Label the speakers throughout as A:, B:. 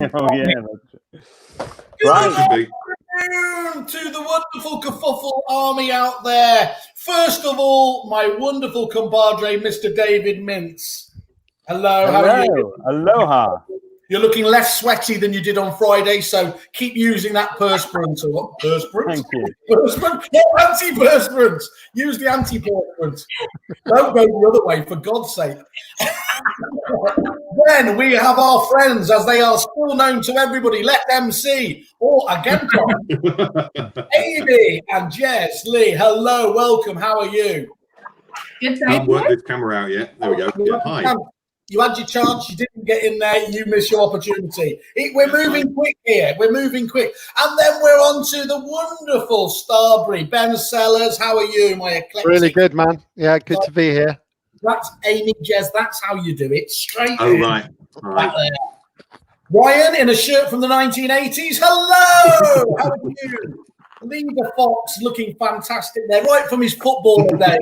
A: Oh yeah.
B: Right.
C: To the wonderful Kerfuffle army out there. First of all, my wonderful compadre, Mr. David Mintz. Hello, how are you?
A: Aloha.
C: You're looking less sweaty than you did on Friday, so keep using that perspirant. Or what? Perspirant?
A: Thank you.
C: Perspirant? No, antiperspirant. Use the antiperspirant. Don't go the other way, for God's sake. Then we have our friends, as they are still known to everybody. Let them see. Or again, Amy and Jess Lee. Hello, welcome. How are you?
D: Good,
B: I haven't worked this camera out yet. There we go. Yeah, hi.
C: You had your chance. You didn't get in there. You missed your opportunity. We're moving quick here. We're moving quick. And then we're on to the wonderful Starberry. Ben Sellers, how are you, my eclectic?
E: Really good, man. Yeah, good to be here.
C: That's Amy, Jez. That's how you do it. Straight
B: Oh,
C: in.
B: right. All right.
C: Ryan in a shirt from the 1980s. Hello. How are you? Lee the Fox looking fantastic there, right from his footballer day.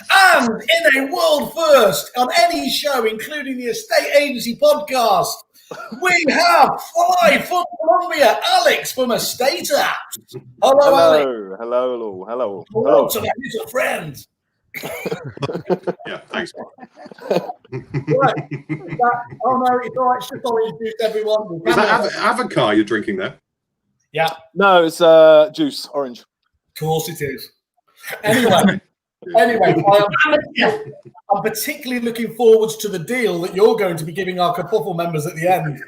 C: And in a world first on any show, including the Estate Agency podcast, we have Fly from Colombia, Alex from Estate Apps. Hello, Alex.
F: Hello.
C: Hello to my little friend.
B: Yeah, thanks.
C: Right. Oh no, it's all right. It's just all introduced everyone.
B: Is that avocado you're drinking there?
C: Yeah.
F: No, it's juice, orange.
C: Of course it is. Anyway, I'm particularly looking forward to the deal that you're going to be giving our Kerfuffle members at the end.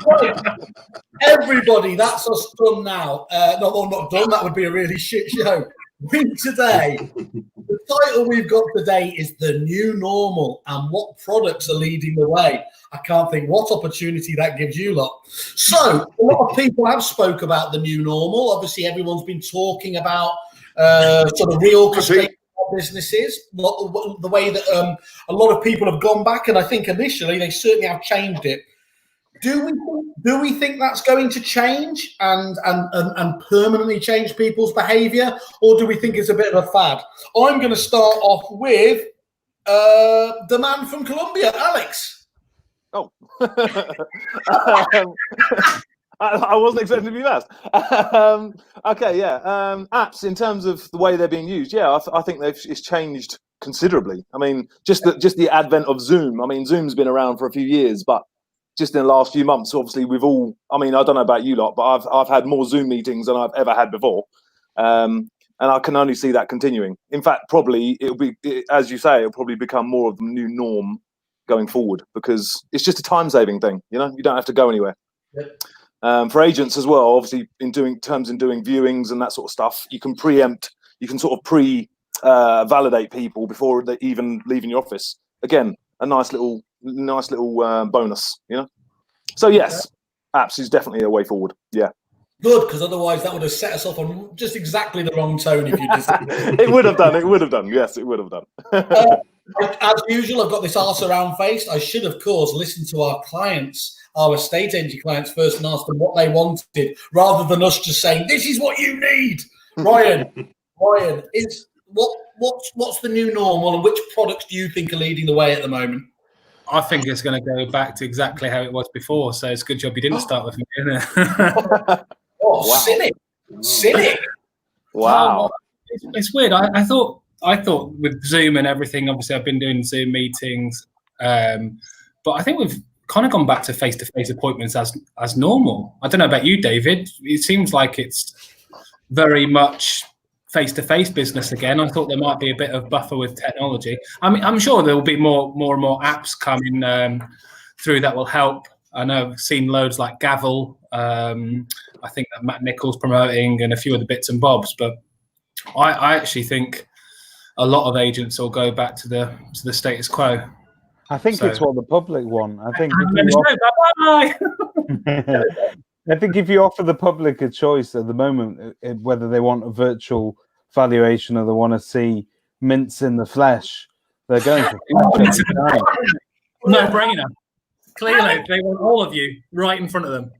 C: Right. Everybody, that's us done now. Not done. That would be a really shit show. The title we've got today is The New Normal and what products are leading the way. I can't think what opportunity that gives you lot. So a lot of people have spoke about the new normal. Obviously, everyone's been talking about sort of reorchestrating businesses, the way that a lot of people have gone back, and I think initially they certainly have changed it. Do we think that's going to change and permanently change people's behaviour, or do we think it's a bit of a fad? I'm going to start off with the man from Colombia, Alex.
F: Oh, I wasn't expecting to be that. Okay, yeah. Apps in terms of the way they're being used, yeah, I think it's changed considerably. I mean, just the advent of Zoom. I mean, Zoom's been around for a few years, but just in the last few months, obviously, we've all. I mean, I don't know about you lot, but I've had more Zoom meetings than I've ever had before, and I can only see that continuing. In fact, probably as you say, it'll probably become more of the new norm going forward, because it's just a time-saving thing. You know, you don't have to go anywhere. Yep. For agents as well, obviously, in doing viewings and that sort of stuff, you can sort of validate people before they even leaving your office. Again, a nice little bonus, you know. So yes, apps is definitely a way forward. Yeah.
C: Good, because otherwise that would have set us off on just exactly the wrong tone. If you just
F: It would have done. Yes, it would have done.
C: As usual, I've got this arse around face. I should, of course, listen to our clients, our estate agency clients first, and ask them what they wanted, rather than us just saying, "This is what you need." Ryan, is what's the new normal, and which products do you think are leading the way at the moment?
G: I think it's going to go back to exactly how it was before. So it's a good job you didn't start with me, isn't it?
C: Wow. Cynic.
F: Wow.
G: It's weird. I thought with Zoom and everything, obviously I've been doing Zoom meetings, but I think we've kind of gone back to face-to-face appointments as normal. I don't know about you, David. It seems like it's very much face-to-face business again. I thought there might be a bit of buffer with technology. I mean, I'm sure there will be more and more apps coming through that will help. I know I've seen loads like Gavel. I think that Matt Nichols promoting, and a few other bits and bobs. But I actually think a lot of agents will go back to the status quo.
A: I think it's what the public want. I think I think if you offer the public a choice at the moment, whether they want a virtual valuation or they want to see mints in the flesh, they're going for
G: no brainer. Clearly, they want all of you right in front of them.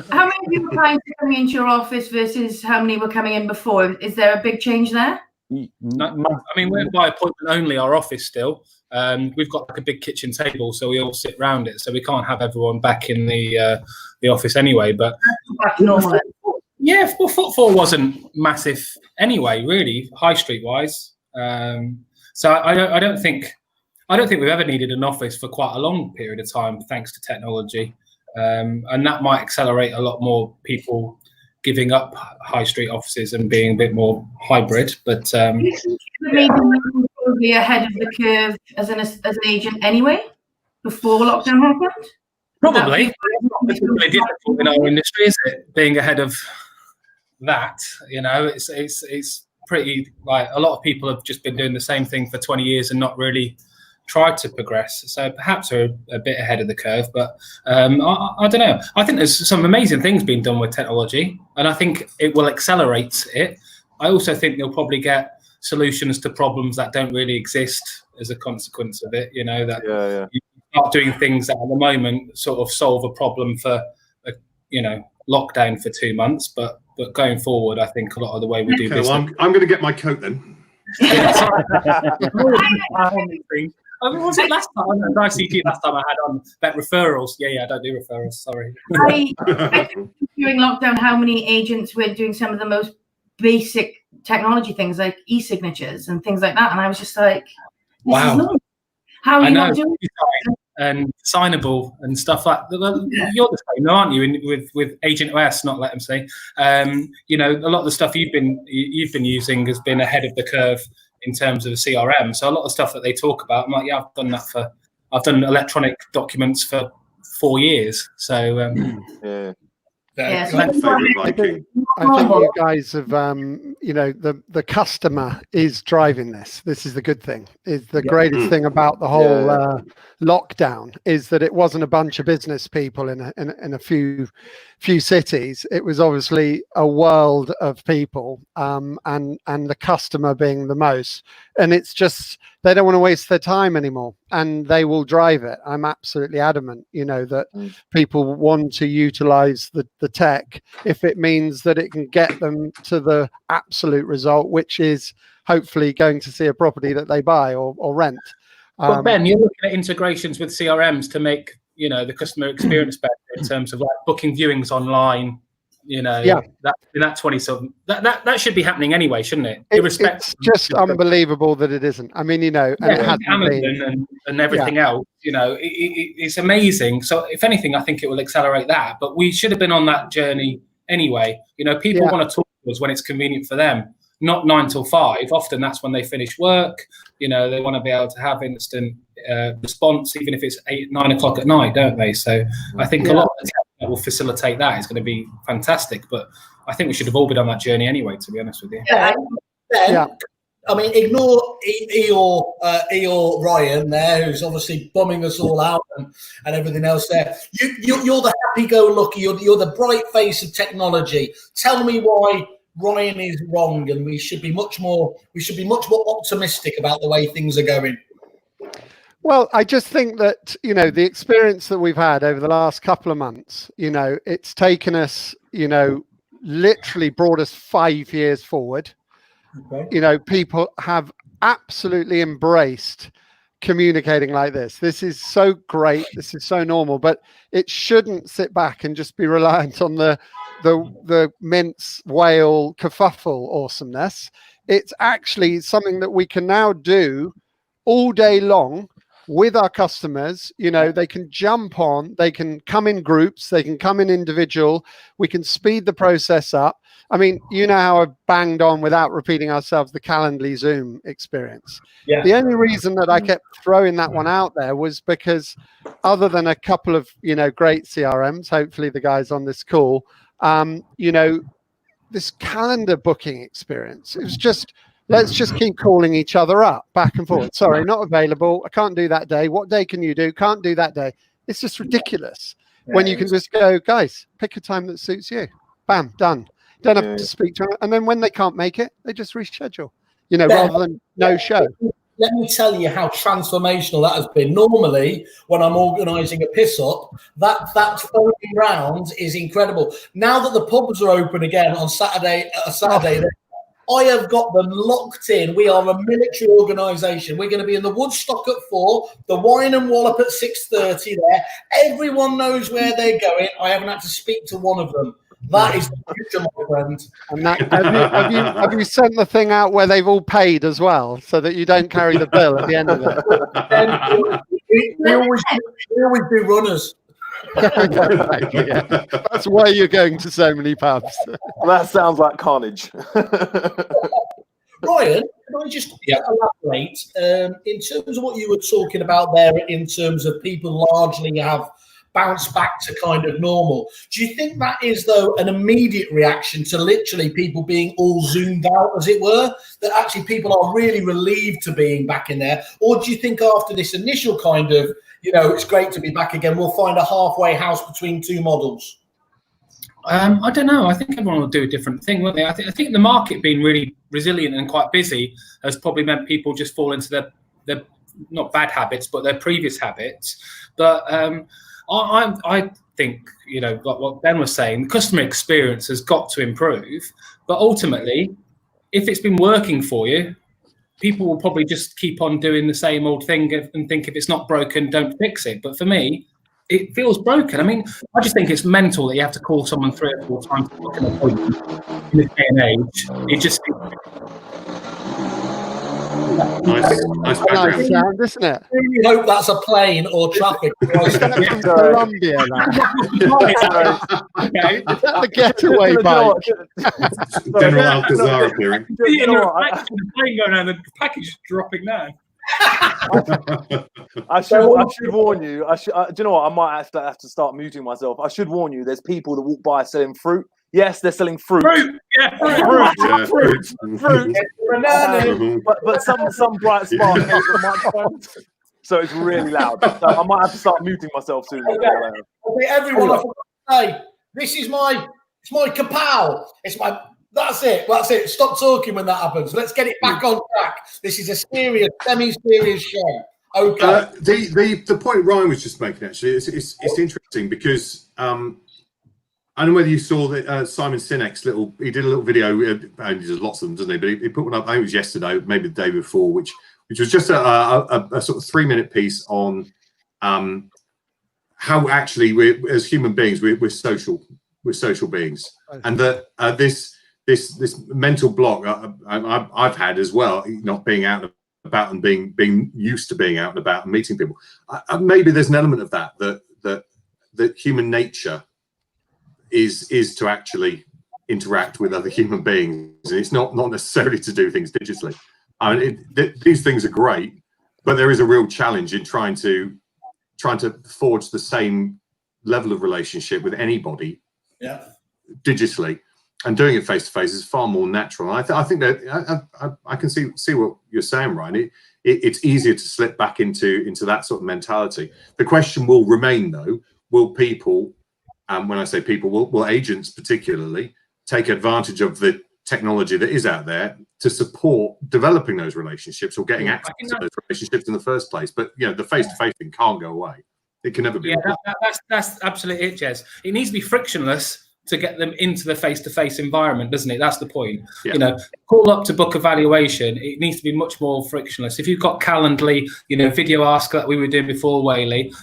D: How many people are coming into your office versus how many were coming in before? Is there a big change there?
G: No, I mean, we're by appointment only, our office still. We've got like a big kitchen table, so we all sit round it. So we can't have everyone back in the office anyway. But
D: Back to normal.
G: yeah, well, footfall wasn't massive anyway, really, high street wise. So I don't think we've ever needed an office for quite a long period of time, thanks to technology, and that might accelerate a lot more people giving up high street offices and being a bit more hybrid. But
D: Maybe we would be ahead of the curve as an agent anyway, before lockdown happened.
G: probably it's not particularly difficult in our industry, is it? Being ahead of that, it's pretty, like, a lot of people have just been doing the same thing for 20 years and not really tried to progress. So perhaps we're a bit ahead of the curve, but I don't know. I think there's some amazing things being done with technology, and I think it will accelerate it. I also think you'll probably get solutions to problems that don't really exist as a consequence of it. That you start doing things that at the moment sort of solve a problem for lockdown for 2 months, but going forward, I think a lot of the way we do business.
B: Well, I'm going to get my coat then.
G: Was it last time? Nice CG last time I had on bet referrals. Yeah, I don't do referrals. Sorry.
D: I think during lockdown, how many agents were doing some of the most basic technology things like e-signatures and things like that, and I was just like, "This is normal. How are you not doing it?"
G: And signable and stuff like that. You're the same, aren't you? With agentOS, not let them say. A lot of the stuff you've been using has been ahead of the curve in terms of the CRM. So a lot of the stuff that they talk about, I'm like, yeah, I've done electronic documents for 4 years. So
D: Yeah.
B: My favourite Viking.
E: I think you guys have, the customer is driving this. This is the good thing. Is the greatest thing about the whole lockdown is that it wasn't a bunch of business people in a few cities. It was obviously a world of people, and the customer being the most. And it's just, they don't want to waste their time anymore, and they will drive it. I'm absolutely adamant, that people want to utilize the tech if it means that it can get them to the absolute result, which is hopefully going to see a property that they buy or rent.
G: But Ben, you're looking at integrations with CRMs to make the customer experience better in terms of like booking viewings online. That 20-something that should be happening anyway, shouldn't it?
E: It's just unbelievable that it isn't. I mean, and it hasn't
G: Amazon and everything else. It's amazing. So if anything, I think it will accelerate that. But we should have been on that journey anyway. People want to talk to us when it's convenient for them, not 9 till 5. Often that's when they finish work. They want to be able to have instant response, even if it's 9 o'clock at night, don't they? So I think a lot of the tech that will facilitate that is going to be fantastic. But I think we should have all been on that journey anyway, to be honest with you.
C: I mean, ignore Eeyore Ryan there, who's obviously bumming us all out and everything else there. You're the happy-go-lucky, you're the bright face of technology. Tell me why Ryan is wrong, and we should be much more optimistic about the way things are going.
E: Well, I just think that, the experience that we've had over the last couple of months, it's taken us, literally brought us 5 years forward. Okay. People have absolutely embraced communicating like this. This is so great. This is so normal, but it shouldn't sit back and just be reliant on the mince whale kerfuffle awesomeness. It's actually something that we can now do all day long with our customers. They can jump on, they can come in groups, they can come in individual. We can speed the process up. I mean, how I've banged on without repeating ourselves the Calendly Zoom experience. Yeah. The only reason that I kept throwing that one out there was because, other than a couple of great CRMs, hopefully the guys on this call, this calendar booking experience, it was just, let's just keep calling each other up back and forth. Sorry, not available. I can't do that day. What day can you do? Can't do that day. It's just ridiculous when you can just go, guys, pick a time that suits you. Bam, done. Don't have to speak to them. And then when they can't make it, they just reschedule, rather than no show.
C: Let me tell you how transformational that has been. Normally, when I'm organising a piss-up, that phoning round is incredible. Now that the pubs are open again on Saturday, I have got them locked in. We are a military organisation. We're going to be in the Woodstock at 4, the Wine and Wallop at 6:30 there. Everyone knows where they're going. I haven't had to speak to one of them. That is the future, my friend.
E: And that, have you sent the thing out where they've all paid as well, so that you don't carry the bill at the end of it?
C: We always do runners.
E: Yeah. That's why you're going to so many pubs.
F: That sounds like carnage.
C: Ryan, can I just elaborate in terms of what you were talking about there, in terms of people largely have bounced back to kind of normal? Do you think that is, though, an immediate reaction to literally people being all zoomed out, as it were, that actually people are really relieved to being back in there? Or do you think after this initial kind of, it's great to be back again, we'll find a halfway house between two models?
G: I don't know. I think everyone will do a different thing, won't they? I think the market being really resilient and quite busy has probably meant people just fall into their not bad habits, but their previous habits. But I think, like what Ben was saying, the customer experience has got to improve. But ultimately, if it's been working for you, people will probably just keep on doing the same old thing and think if it's not broken, don't fix it. But for me, it feels broken. I mean, I just think it's mental that you have to call someone 3 or 4 times to book an appointment in this day and age. It just...
B: Nice background.
E: Sound, isn't it?
C: I really hope that's a plane or traffic.
E: Colombia,
G: Okay.
E: Is that the getaway bike?
B: General Alcazar appearing.
G: The plane going down, the package is dropping down.
F: I should warn you. Do you know what? I might have to start muting myself. I should warn you. There's people that walk by selling fruit. Yes, they're selling fruit.
G: Fruit.
F: But some bright spark hits the microphone, so it's really loud. So I might have to start muting myself soon.
C: Okay, everyone, I forgot to say, this is my kapow. That's it. Stop talking when that happens. Let's get it back on track. This is a serious, semi-serious show. Okay.
B: The point Ryan was just making, actually, it's interesting because I don't know whether you saw that Simon Sinek's he did a little video, and he does lots of them, doesn't he? But he put one up, I think it was yesterday, maybe the day before, which was just a sort of 3-minute piece on how actually we, as human beings, we're social beings, and that this mental block I've had as well, not being out and about and being used to being out and about and meeting people. Maybe there's an element of that human nature is to actually interact with other human beings, and it's not necessarily to do things digitally. I mean, these things are great, but there is a real challenge in trying to forge the same level of relationship with anybody digitally, and doing it face to face is far more natural. And I think that I can see what you're saying, Ryan. It's easier to slip back into that sort of mentality. The question will remain, though: will people, when I say people, will agents particularly take advantage of the technology that is out there to support developing those relationships or getting access to those relationships in the first place? But the face-to-face thing can't go away. It can never be.
G: Yeah, that's absolutely it, Jez. It needs to be frictionless to get them into the face-to-face environment, doesn't it? That's the point. Yeah. Call up to book a valuation. It needs to be much more frictionless. If you've got Calendly, video ask that we were doing before, Whaley,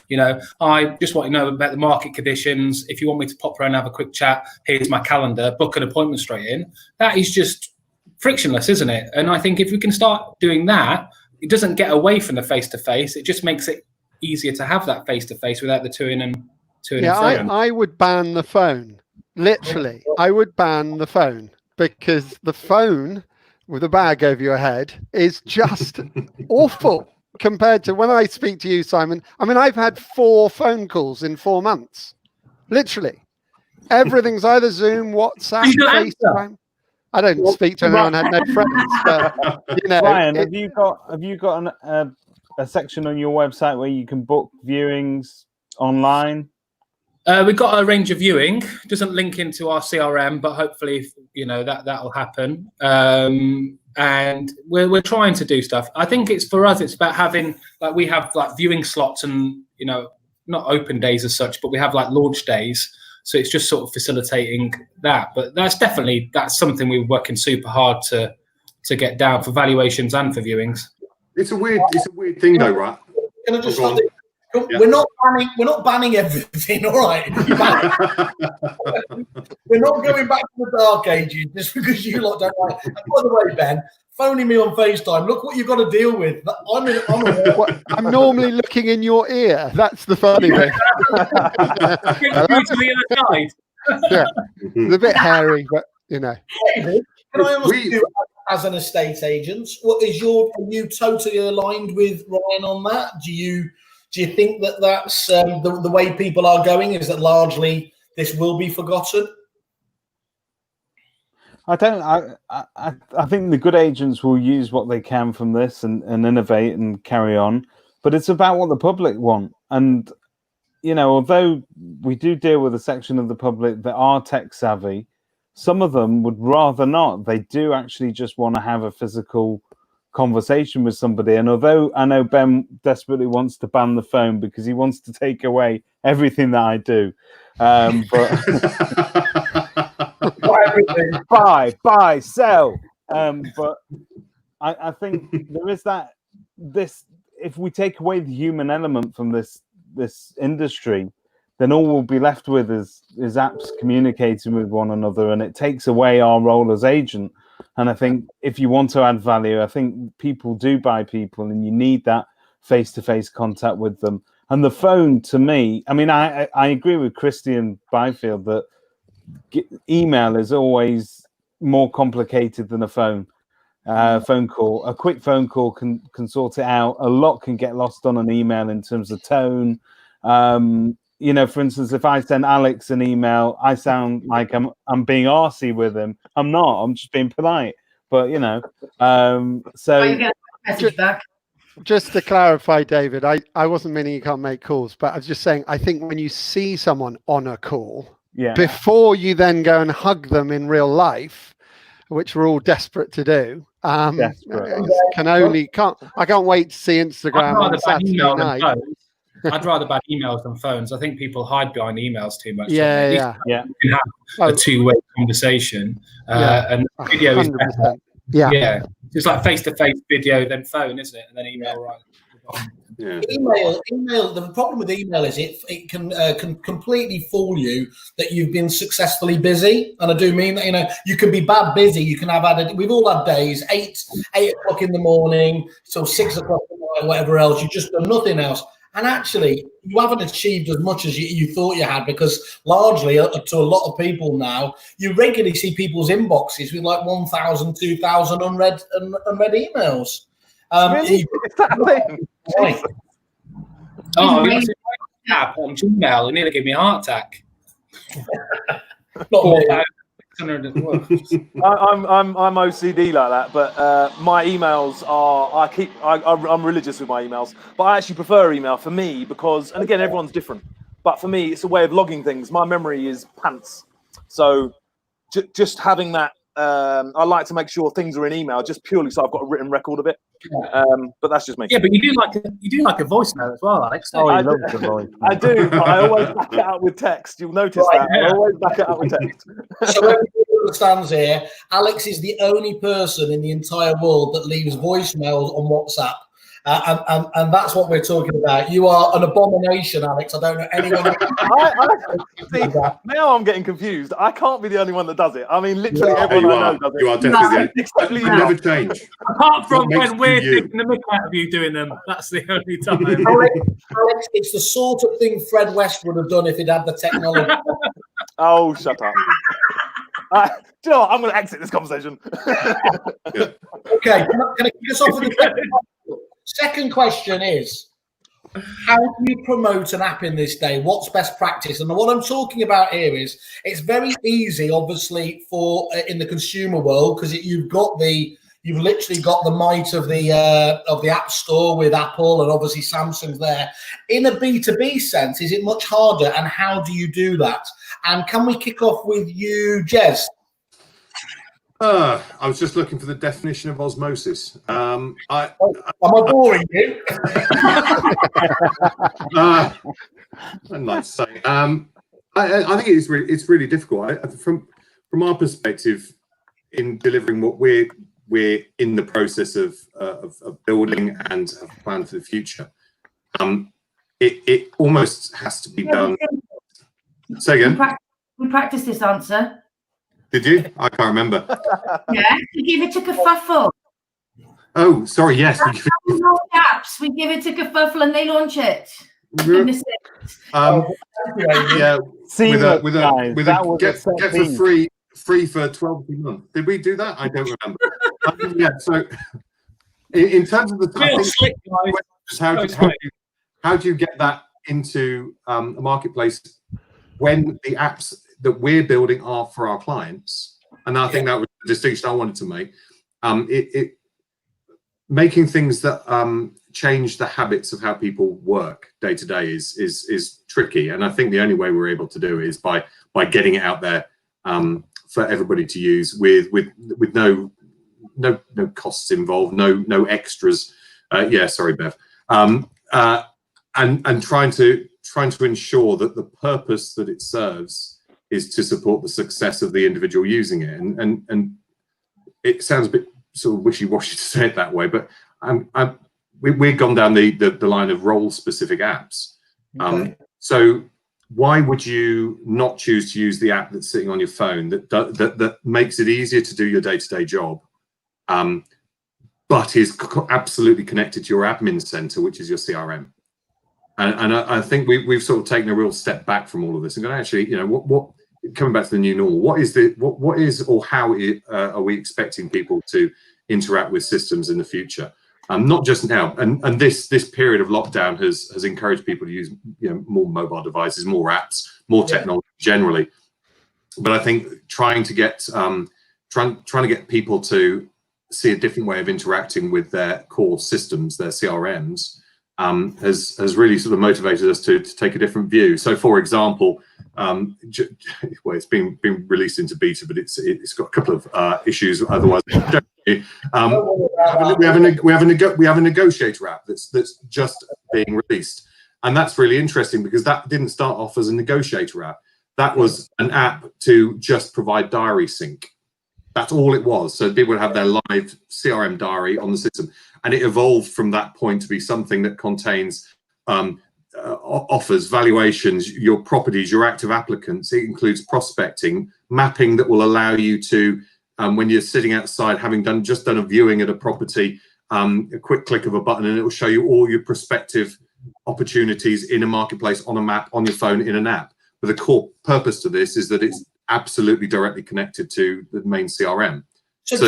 G: I just want to know about the market conditions. If you want me to pop around and have a quick chat, here's my calendar, book an appointment straight in. That is just frictionless, isn't it? And I think if we can start doing that, it doesn't get away from the face-to-face. It just makes it easier to have that face-to-face without the to-in and fro.
E: I would ban the phone. Literally, I would ban the phone, because the phone with a bag over your head is just awful compared to when I speak to you, Simon. I mean, I've had 4 phone calls in 4 months. Literally, everything's either Zoom, WhatsApp, FaceTime. I don't speak to anyone. I had no friends. But,
A: Ryan, have you got a section on your website where you can book viewings online?
G: We've got a range of viewing. Doesn't link into our CRM, but hopefully, that'll happen. And we're trying to do stuff. I think it's for us. It's about having we have viewing slots and not open days as such, but we have launch days So it's just sort of facilitating that. But that's something we're working super hard to get down for valuations and for viewings.
B: It's a weird thing though, right?
C: Can I just stop it? We're not banning everything, all right? We're not going back to the dark ages just because you lot don't like. And by the way, Ben, phoning me on FaceTime. Look what you've got to deal with.
E: I'm normally looking in your ear. That's the funny thing.
G: To the other side.
E: Yeah, it's a bit hairy, but you know.
C: David, can I ask you, as an estate agent, are you totally aligned with Ryan on that? Do you think that that's the way people are going? Is that largely this will be forgotten?
A: I don't. I think the good agents will use what they can from this and innovate and carry on. But it's about what the public want. And you know, although we do deal with a section of the public that are tech savvy, some of them would rather not. They do actually just want to have a physical conversation with somebody. And although I know Ben desperately wants to ban the phone because he wants to take away everything that I do, but buy, sell. But I think there is this. If we take away the human element from this industry, then all we'll be left with is apps communicating with one another, and it takes away our role as agent. And I think if you want to add value, I think people do buy people, and you need that face-to-face contact with them. And the phone, to me, I mean, I agree with Christian Byfield that email is always more complicated than a phone call. A quick phone call can sort it out. A lot can get lost on an email in terms of tone. You know, for instance, if I send Alex an email, I sound like I'm being arsey with him. I'm not. I'm just being polite. But you know, so
D: you get a message back.
E: Just to clarify, David, I wasn't meaning you can't make calls, but I was just saying I think when you see someone on a call, before you then go and hug them in real life, which we're all desperate to do, I can't wait to see Instagram on Saturday night.
G: I'd rather ban emails than phones. I think people hide behind emails too much.
E: Yeah.
G: You can have a two-way conversation, and video is better. Yeah. It's like face-to-face video, then phone, isn't it? And then email, right?
B: Yeah.
C: Email. The problem with email is it can completely fool you that you've been successfully busy, and I do mean that. You know, you can be bad busy. You can have we've all had days 8 o'clock in the morning till 6 o'clock at night, whatever else. You've just done nothing else. And actually, you haven't achieved as much as you thought you had, because largely, to a lot of people now, you regularly see people's inboxes with like 1,000, 2,000 unread emails.
F: Really? Is that a thing?
C: Right.
G: Oh, it's an app on Gmail. It nearly gave me a heart attack.
C: Not me.
F: I'm OCD like that, but my emails are. I'm religious with my emails, but I actually prefer email for me because, and again, everyone's different. But for me, it's a way of logging things. My memory is pants, so just having that. I like to make sure things are in email, just purely so I've got a written record of it. But that's just me.
G: Yeah, but you do like a voicemail as well, Alex.
A: Oh, I love the voice.
F: I do, but I always back it out with text. You'll notice that. I always back it out with text.
C: So everybody understands here, Alex is the only person in the entire world that leaves voicemails on WhatsApp. And that's what we're talking about. You are an abomination, Alex. I don't know anyone.
F: See, now I'm getting confused. I can't be the only one that does it. I mean, literally everyone I know does it.
B: You are definitely
F: Except
B: you never change.
G: Apart from when we're taking the mick out of you doing them, that's the only time.
C: Alex, it's the sort of thing Fred West would have done if he'd had the technology.
F: Oh, shut up. Do you know what? I'm going to exit this conversation.
C: Okay, can I kick us off with the second question is, how do you promote an app in this day? What's best practice? And what I'm talking about here is it's very easy, obviously, for in the consumer world, because you've literally got the might of the App Store with Apple and obviously Samsung's there. In a B2B sense, is it much harder? And how do you do that? And can we kick off with you, Jez?
B: I was just looking for the definition of osmosis. Am I
C: boring you?
B: I'd like to say. I think it's really difficult. From our perspective, in delivering what we're in the process of building and have planned for the future, it almost has to be done. Say again.
D: We practiced this answer.
B: Did you? I can't remember.
D: Yeah, we give it to Kerfuffle.
B: Oh, sorry. Yes,
D: we give it to Kerfuffle and they launch it.
B: Yeah, with a get for free for 12 months. Did we do that? I don't remember. Yeah. So, in terms of the how do you get that into a marketplace when the apps that we're building are for our clients? And I think that was the distinction I wanted to make. Making things that change the habits of how people work day to day is tricky, and I think the only way we're able to do it is by getting it out there for everybody to use with no costs involved, no extras. Yeah, sorry, Bev. And trying to ensure that the purpose that it serves is to support the success of the individual using it. And it sounds a bit sort of wishy-washy to say it that way, but we've gone down the line of role-specific apps. Okay. So why would you not choose to use the app that's sitting on your phone that makes it easier to do your day-to-day job, but is absolutely connected to your admin center, which is your CRM? And I think we've sort of taken a real step back from all of this and gone, actually, you know, what coming back to the new normal, what is or how are we expecting people to interact with systems in the future? Not just now, and this period of lockdown has encouraged people to use, you know, more mobile devices, more apps, more technology generally. But I think trying to get people to see a different way of interacting with their core systems, their CRMs, has really sort of motivated us to take a different view. So, for example, well, it's been released into beta, but it's got a couple of issues. Otherwise, we have a negotiator app that's just being released, and that's really interesting because that didn't start off as a negotiator app. That was an app to just provide diary sync. That's all it was. So people would have their live CRM diary on the system, and it evolved from that point to be something that contains offers, valuations, your properties, your active applicants. It includes prospecting, mapping that will allow you to, when you're sitting outside, having just done a viewing at a property, a quick click of a button, and it will show you all your prospective opportunities in a marketplace, on a map, on your phone, in an app. But the core purpose to this is that it's absolutely directly connected to the main CRM. So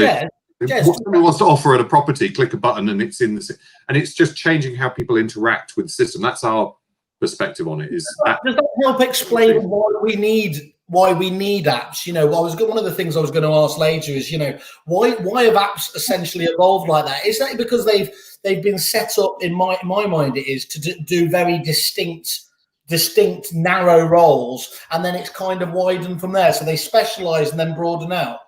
B: if someone wants to offer at a property, click a button and it's in the, and it's just changing how people interact with the system. That's our perspective on it. Does
C: that help explain why we need apps? You know, one of the things I was going to ask later is, you know, why have apps essentially evolved like that? Is that because they've been set up, in my mind it is, to do very distinct narrow roles, and then it's kind of widened from there, so they specialize and then broaden out?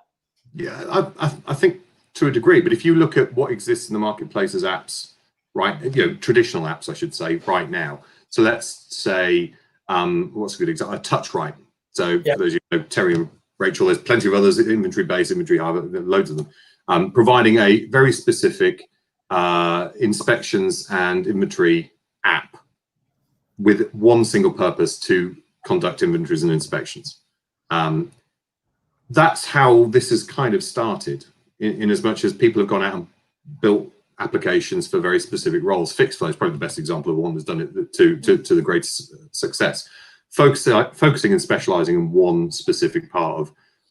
B: Yeah, I think to a degree, but if you look at what exists in the marketplace as apps, right, you know, traditional apps I should say right now, so let's say what's a good example? TouchRight. So for those, you know, Terry and Rachel, there's plenty of others, inventory based, inventory hub, loads of them, providing a very specific inspections and inventory app with one single purpose: to conduct inventories and inspections. That's how this has kind of started, in as much as people have gone out and built applications for very specific roles. Fixflow is probably the best example of one that's done it to the greatest success, focusing and specializing in one specific part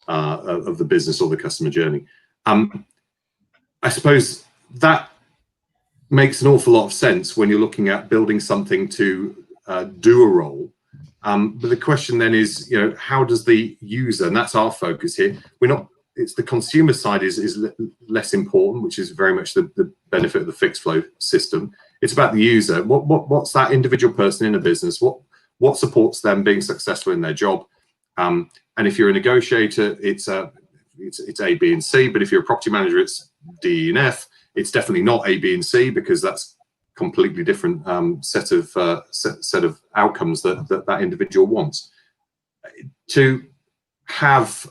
B: of the business or the customer journey. I suppose that makes an awful lot of sense when you're looking at building something to do a role. But the question then is, you know, how does the user, and that's our focus here, it's the consumer side is less important, which is very much the benefit of the Fixflow system. It's about the user. What's that individual person in a business? What supports them being successful in their job? And if you're a negotiator, it's A, B, and C. But if you're a property manager, it's D, E, and F. It's definitely not A, B, and C, because that's completely different set of outcomes that individual wants. to have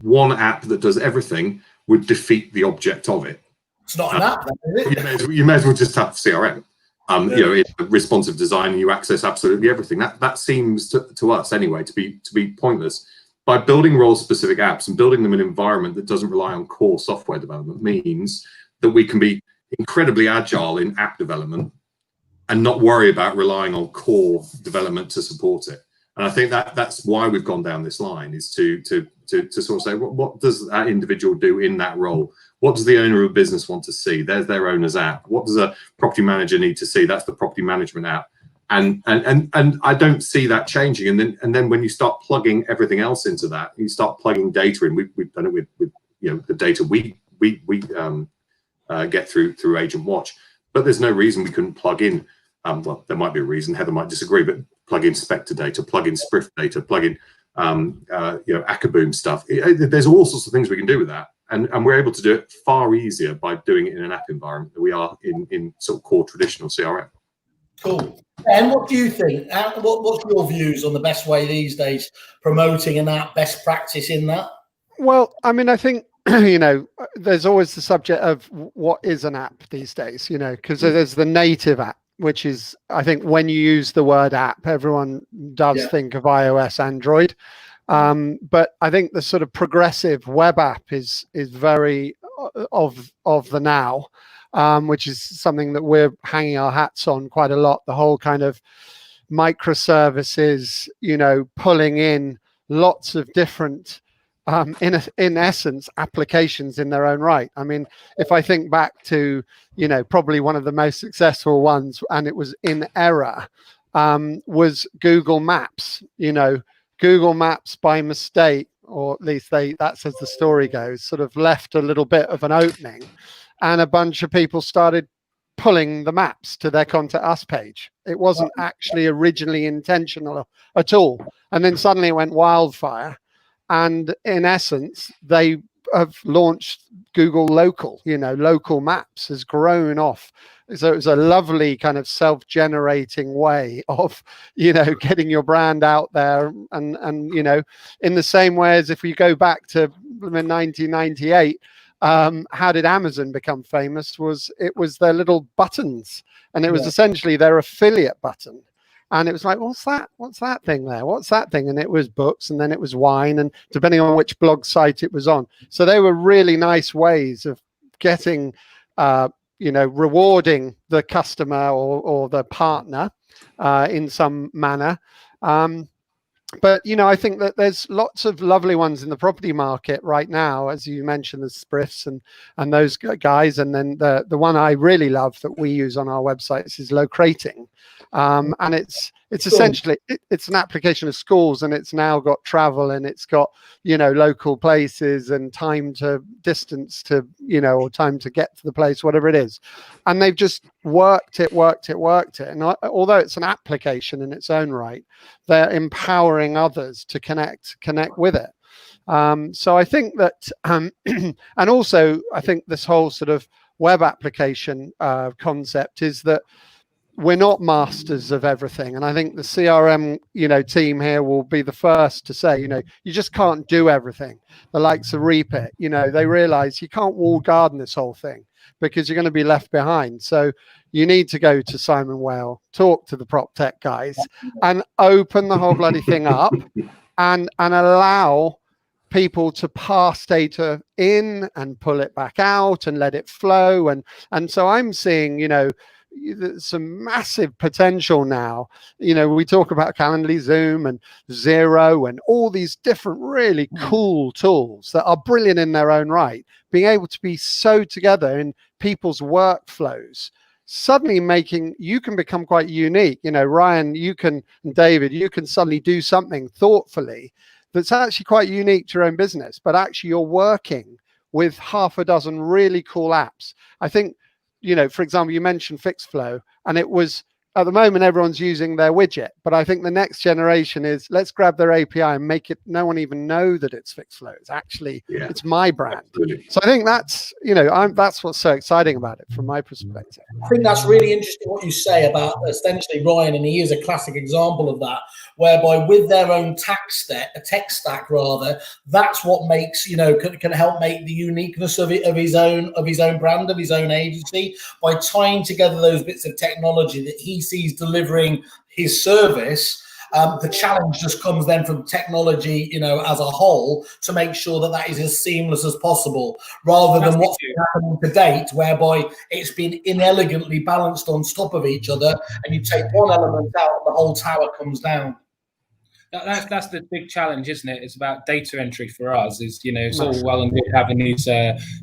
B: one app that does everything would defeat the object of it.
C: It's not an app, is it?
B: You may as well just have CRM. You know, it's responsive design, and you access absolutely everything. That seems to us anyway to be pointless. By building role-specific apps and building them in an environment that doesn't rely on core software development means that we can be incredibly agile in app development and not worry about relying on core development to support it. And I think that's why we've gone down this line, is to sort of say, what does that individual do in that role? What does the owner of a business want to see? There's their owner's app. What does a property manager need to see? That's the property management app. And I don't see that changing. And then when you start plugging everything else into that, you start plugging data in. We've done it with you know, the data we get through Agent Watch. But there's no reason we couldn't plug in. Well, there might be a reason. Heather might disagree, but plug in Spectre data, plug in Spriff data, plug in you know, Akaboom stuff. There's all sorts of things we can do with that. And we're able to do it far easier by doing it in an app environment than we are in sort of core traditional CRM.
C: Cool. And what do you think? What's your views on the best way these days promoting an app, best practice in that?
E: Well, I mean, I think, you know, there's always the subject of what is an app these days, you know, because there's the native app, which is, I think when you use the word app, everyone does think of iOS, Android. But I think the sort of progressive web app is very of the now, which is something that we're hanging our hats on quite a lot. The whole kind of microservices, you know, pulling in lots of different, in essence, applications in their own right. I mean, if I think back to, you know, probably one of the most successful ones, and it was in error, was Google Maps. You know, Google Maps by mistake, or at least that's as the story goes, sort of left a little bit of an opening, and a bunch of people started pulling the maps to their Contact Us page. It wasn't actually originally intentional at all. And then suddenly it went wildfire. And in essence, they have launched Google Local, you know, local maps has grown off. So it was a lovely kind of self-generating way of, you know, getting your brand out there. And you know, in the same way as if we go back to 1998, how did Amazon become famous? It was their little buttons, and it was essentially their affiliate button. And it was like, what's that thing there? What's that thing? And it was books, and then it was wine, and depending on which blog site it was on. So they were really nice ways of getting, you know, rewarding the customer or the partner in some manner. But, you know, I think that there's lots of lovely ones in the property market right now, as you mentioned, the Spriffs and those guys. And then the one I really love that we use on our websites is Locrating. And it's essentially, it's an application of schools, and it's now got travel, and it's got, you know, local places and time to distance to, you know, or time to get to the place, whatever it is. And they've just worked it. And although it's an application in its own right, they're empowering others to connect with it. So I think that, and also I think this whole sort of web application concept is that we're not masters of everything. And I think the CRM, you know, team here will be the first to say, you know, you just can't do everything. The likes of Repeat, you know, they realize you can't wall garden this whole thing because you're going to be left behind. So you need to go to Simon Whale, talk to the prop tech guys, and open the whole bloody thing up and allow people to pass data in and pull it back out and let it flow. And so I'm seeing, you know, some massive potential now. You know, we talk about Calendly, Zoom and Zero and all these different really cool tools that are brilliant in their own right, being able to be so together in people's workflows, suddenly making you can become quite unique. You know, Ryan, and David, you can suddenly do something thoughtfully that's actually quite unique to your own business, but actually you're working with half a dozen really cool apps. I think, you know, for example, you mentioned FixFlow, and it was at the moment everyone's using their widget, but I think the next generation is let's grab their API and make it no one even know that it's FixFlow. It's actually it's my brand.
B: Absolutely.
E: So I think that's that's what's so exciting about it from my perspective.
C: I think that's really interesting what you say about essentially Ryan, and he is a classic example of that, whereby with their own tech stack rather, that's what makes can help make the uniqueness of his own brand, of his own agency, by tying together those bits of technology that he sees delivering his service. The challenge just comes then from technology, as a whole, to make sure that that is as seamless as possible, rather than what's been happening to date, whereby it's been inelegantly balanced on top of each other, and you take one element out and the whole tower comes down.
G: That's the big challenge, isn't it? It's about data entry for us. It's all well and good having these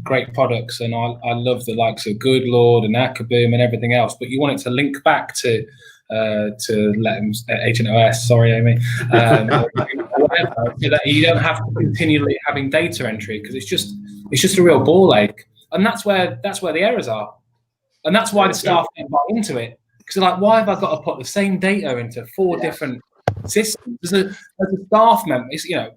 G: great products, and I love the likes of Good Lord and Akaboom and everything else, but you want it to link back to let them agentOS, sorry Amy, whatever, so that you don't have to continually having data entry, because it's just a real ball ache, and that's where the errors are, and that's why the staff don't buy into it, because they're like, why have I got to put the same data into 4 different systems? As a staff member,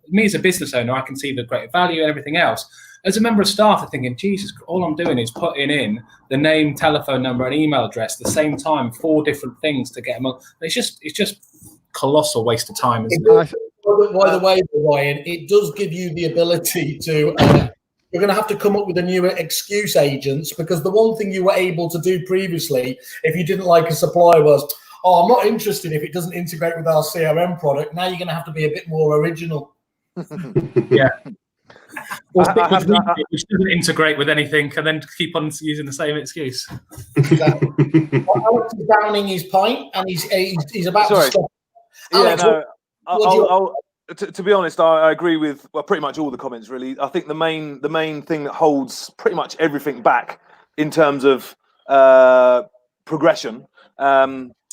G: me as a business owner, I can see the great value and everything else. As a member of staff, I'm thinking, Jesus, all I'm doing is putting in the name, telephone number, and email address at the same time, 4 different things to get them up. It's just colossal waste of time. Isn't it?
C: By the way, Ryan, it does give you the ability to. You're going to have to come up with a new excuse, agents, because the one thing you were able to do previously, if you didn't like a supplier, was, "Oh, I'm not interested if it doesn't integrate with our CRM product." Now you're going to have to be a bit more original.
G: Yeah. Which doesn't integrate with anything, and then keep on using the same excuse.
C: Exactly. Alex is downing his pint, and he's about to stop. Alex,
F: to be honest, I agree with pretty much all the comments. Really, I think the main thing that holds pretty much everything back in terms of progression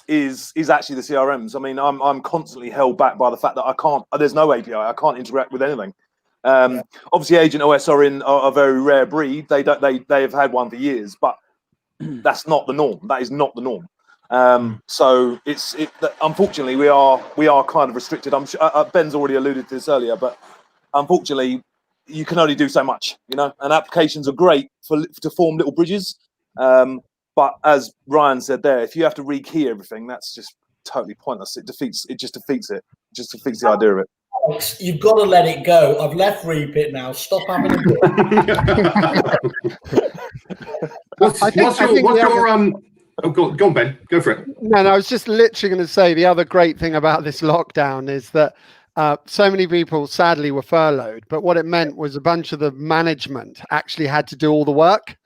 F: is actually the CRMs. I mean, I'm constantly held back by the fact that there's no API. I can't interact with anything. Obviously, agentOS are a very rare breed. They have had one for years, but that's not the norm. That is not the norm. So unfortunately we are kind of restricted. I'm sure Ben's already alluded to this earlier, but unfortunately you can only do so much, and applications are great to form little bridges. But as Ryan said there, if you have to rekey everything, that's just totally pointless. It just defeats the idea of it.
C: You've got to let it go. I've left Repeat now. Stop having a go.
B: Go on, Ben. Go for it.
E: No, I was just literally going to say the other great thing about this lockdown is that so many people sadly were furloughed, but what it meant was a bunch of the management actually had to do all the work.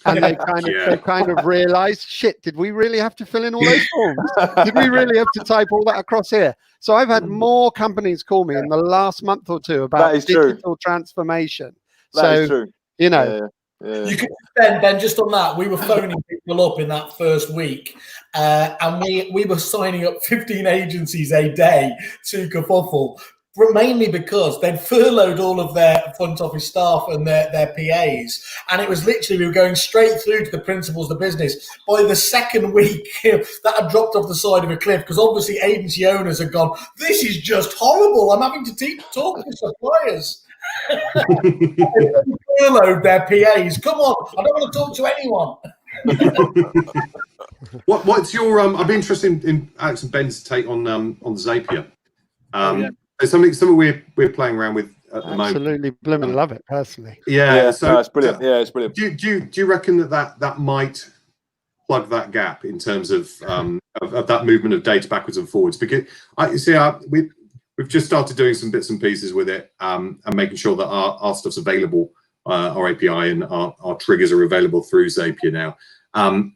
E: And they kind of realized, shit, did we really have to fill in all those forms? Did we really have to type all that across here? So I've had more companies call me in the last month or two about digital transformation.
F: That is true.
E: You know.
C: Yeah. You could Ben, just on that, we were phoning people up in that first week, and we were signing up 15 agencies a day to Kerfuffle, mainly because they'd furloughed all of their front office staff and their PAs, and it was literally, we were going straight through to the principals of the business. By the second week, that had dropped off the side of a cliff, because obviously agency owners had gone, this is just horrible, I'm having to talk to suppliers. Furloughed their PAs. Come on, I don't want to talk to anyone.
B: What's your I'd be interested in Alex and Ben's take on Zapier. It's something we're playing around with at the moment.
E: Absolutely, blooming love it personally.
B: Yeah, so
F: it's brilliant. It's brilliant.
B: Do you reckon that might plug that gap in terms of that movement of data backwards and forwards? Because we've just started doing some bits and pieces with it, and making sure that our stuff's available, our API and our triggers are available through Zapier now, and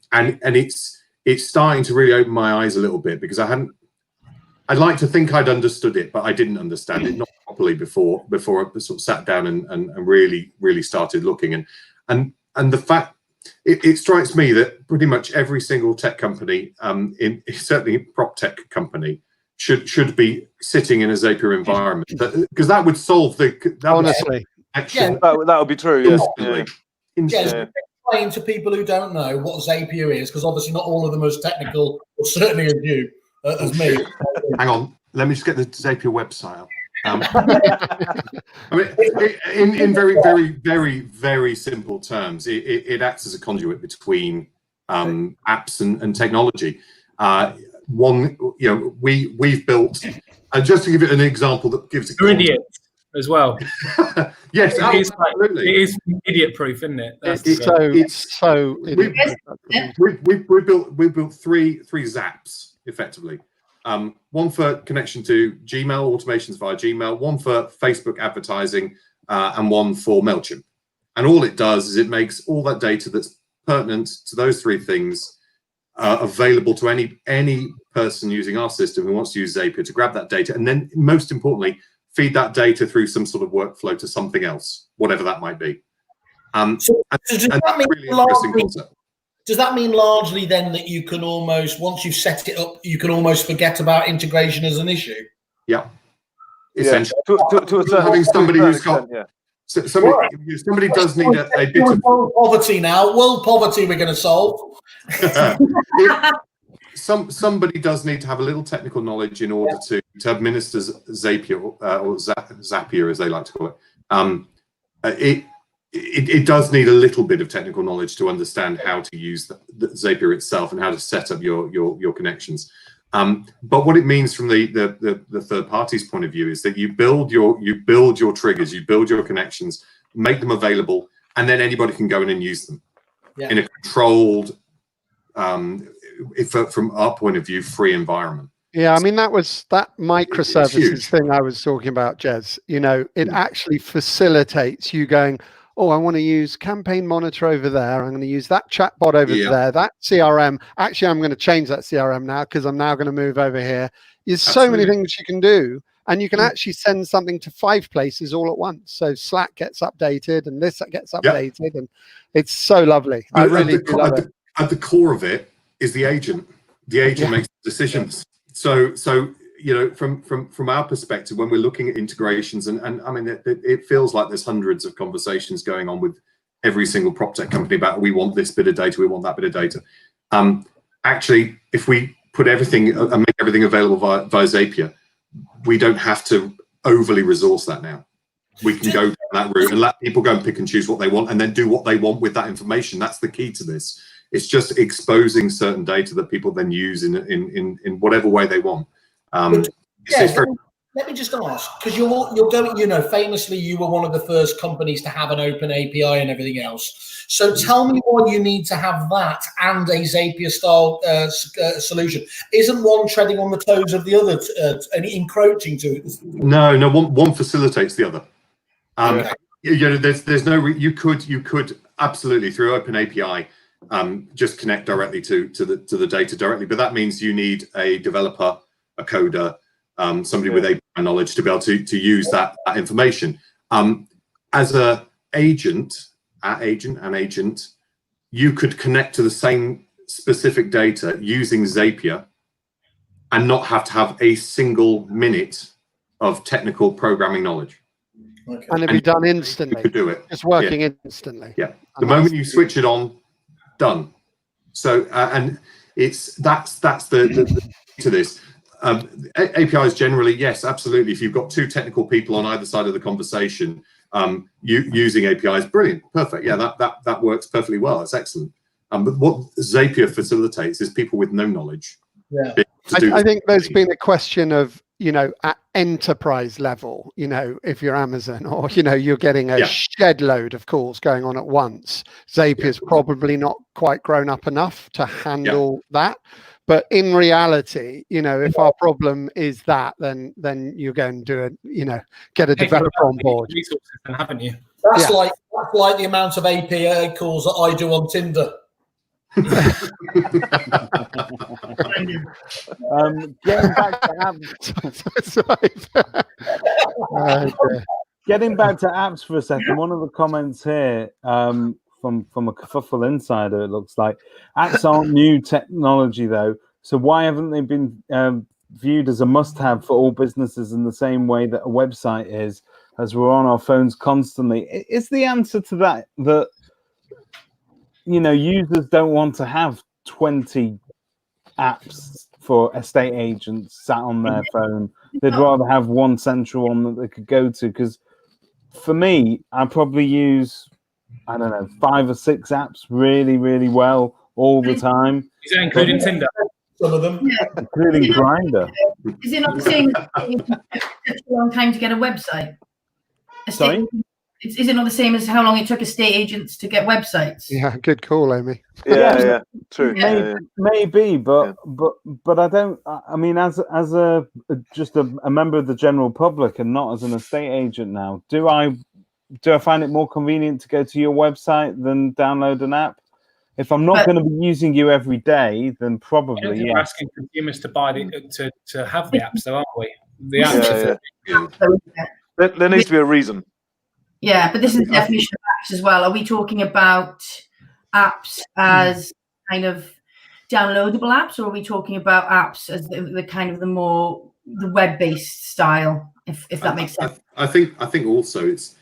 B: it's starting to really open my eyes a little bit, because I'd like to think I'd understood it, but I didn't understand it, not properly before I sort of sat down and really started looking. And the fact, it strikes me that pretty much every single tech company, certainly prop tech company, should be sitting in a Zapier environment, because that would solve
E: honestly.
F: That would be true. Yes.
C: Explain to people who don't know what Zapier is, because obviously not all of them are as technical certainly as you, as me.
B: Hang on, let me just get the Zapier website up. I mean, in very, very, very, very simple terms, it acts as a conduit between apps and technology. We've built, just to give it an example that gives it
G: idiots as well.
B: Yes, absolutely.
G: It is idiot proof, isn't it?
B: We built three zaps effectively. One for connection to Gmail, automations via Gmail, one for Facebook advertising, and one for MailChimp. And all it does is it makes all that data that's pertinent to those three things available to any person using our system who wants to use Zapier to grab that data, and then most importantly, feed that data through some sort of workflow to something else, whatever that might be. Does
C: that mean largely then that you can almost, once you've set it up, you can almost forget about integration as an issue?
B: Yeah. Essentially.
F: To a certain
B: having somebody who's got somebody does need a bit of
C: world poverty now. World poverty we're going to solve.
B: Somebody does need to have a little technical knowledge in order to administer Zapier or Zapier as they like to call it. It does need a little bit of technical knowledge to understand how to use the Zapier itself and how to set up your connections. But what it means from the third party's point of view is that you build your triggers, you build your connections, make them available, and then anybody can go in and use them in a controlled, from our point of view, free environment.
E: Yeah, I mean, that microservices thing I was talking about, Jez. It actually facilitates you going, oh, I want to use Campaign Monitor over there. I'm going to use that chatbot over there, that CRM. Actually, I'm going to change that CRM now because I'm now going to move over here. There's so many things you can do. And you can actually send something to 5 places all at once. So Slack gets updated and this gets updated. And it's so lovely. I really love it.
B: At the core of it is the agent. The agent makes decisions. So from our perspective, when we're looking at integrations, and I mean, it feels like there's hundreds of conversations going on with every single prop tech company about we want this bit of data, we want that bit of data. Actually, if we put everything and make everything available via Zapier, we don't have to overly resource that now. We can go down that route and let people go and pick and choose what they want and then do what they want with that information. That's the key to this. It's just exposing certain data that people then use in whatever way they want.
C: Let me just ask, because you're going, famously you were one of the first companies to have an open API and everything else. So tell me why you need to have that and a Zapier style solution. Isn't one treading on the toes of the other and encroaching to it?
B: No, one facilitates the other. There's no you could absolutely through open API just connect directly to the data directly, but that means you need a developer, a coder, somebody with API knowledge to be able to use that information. As an agent, you could connect to the same specific data using Zapier and not have to have a single minute of technical programming knowledge.
E: Okay. And it'd be done instantly.
B: You could do it.
E: It's working instantly.
B: Yeah. The moment you switch it on, done. So and that's the to this. APIs generally, yes, absolutely. If you've got 2 technical people on either side of the conversation, using APIs, brilliant, perfect. Yeah, that works perfectly well. It's excellent. But what Zapier facilitates is people with no knowledge.
C: Yeah,
E: I think there's been a question of, at enterprise level, if you're Amazon or, you're getting a shed load of calls going on at once. Zapier's probably not quite grown up enough to handle that. But in reality, if our problem is that, then you're going to get a developer on board.
G: Resources, haven't you?
C: That's like the amount of API calls that I do on Tinder.
A: Getting back to apps for a second, one of the comments here from a Kerfuffle insider, it looks like apps aren't new technology though, so why haven't they been viewed as a must-have for all businesses in the same way that a website is, as we're on our phones constantly? Is the answer to that users don't want to have 20 apps for estate agents sat on their phone. They'd rather have one central one that they could go to. Because for me, I probably use, I don't know, 5 or 6 apps really, really well all the time.
G: Is that including Tinder?
C: Some of them,
A: including Grindr.
D: Is it not the same as it took a long time to get a website?
A: Sorry?
D: Is it not the same as how long it took estate agents to get websites?
E: Yeah, good call, Amy.
F: Yeah, true.
A: Maybe, but I don't. I mean, as just a member of the general public and not as an estate agent now, do I find it more convenient to go to your website than download an app? If I'm not going to be using you every day, then probably
G: We're asking consumers to buy to have the apps, though, aren't we? The apps.
F: There needs to be a reason.
D: Yeah, but this is the definition of apps as well. Are we talking about apps as kind of downloadable apps, or are we talking about apps as the kind of the web-based style? If that makes sense.
B: I think also it's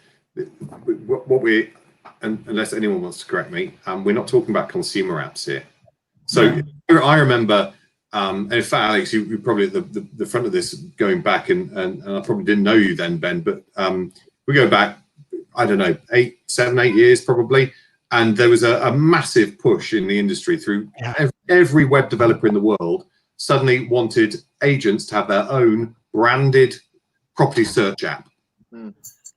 B: what we, unless anyone wants to correct me, we're not talking about consumer apps here. So I remember, and in fact, Alex, you probably at the front of this going back, and I probably didn't know you then, Ben, but we go back, I don't know, 7, 8 years probably, and there was a massive push in the industry through every web developer in the world suddenly wanted agents to have their own branded property search app.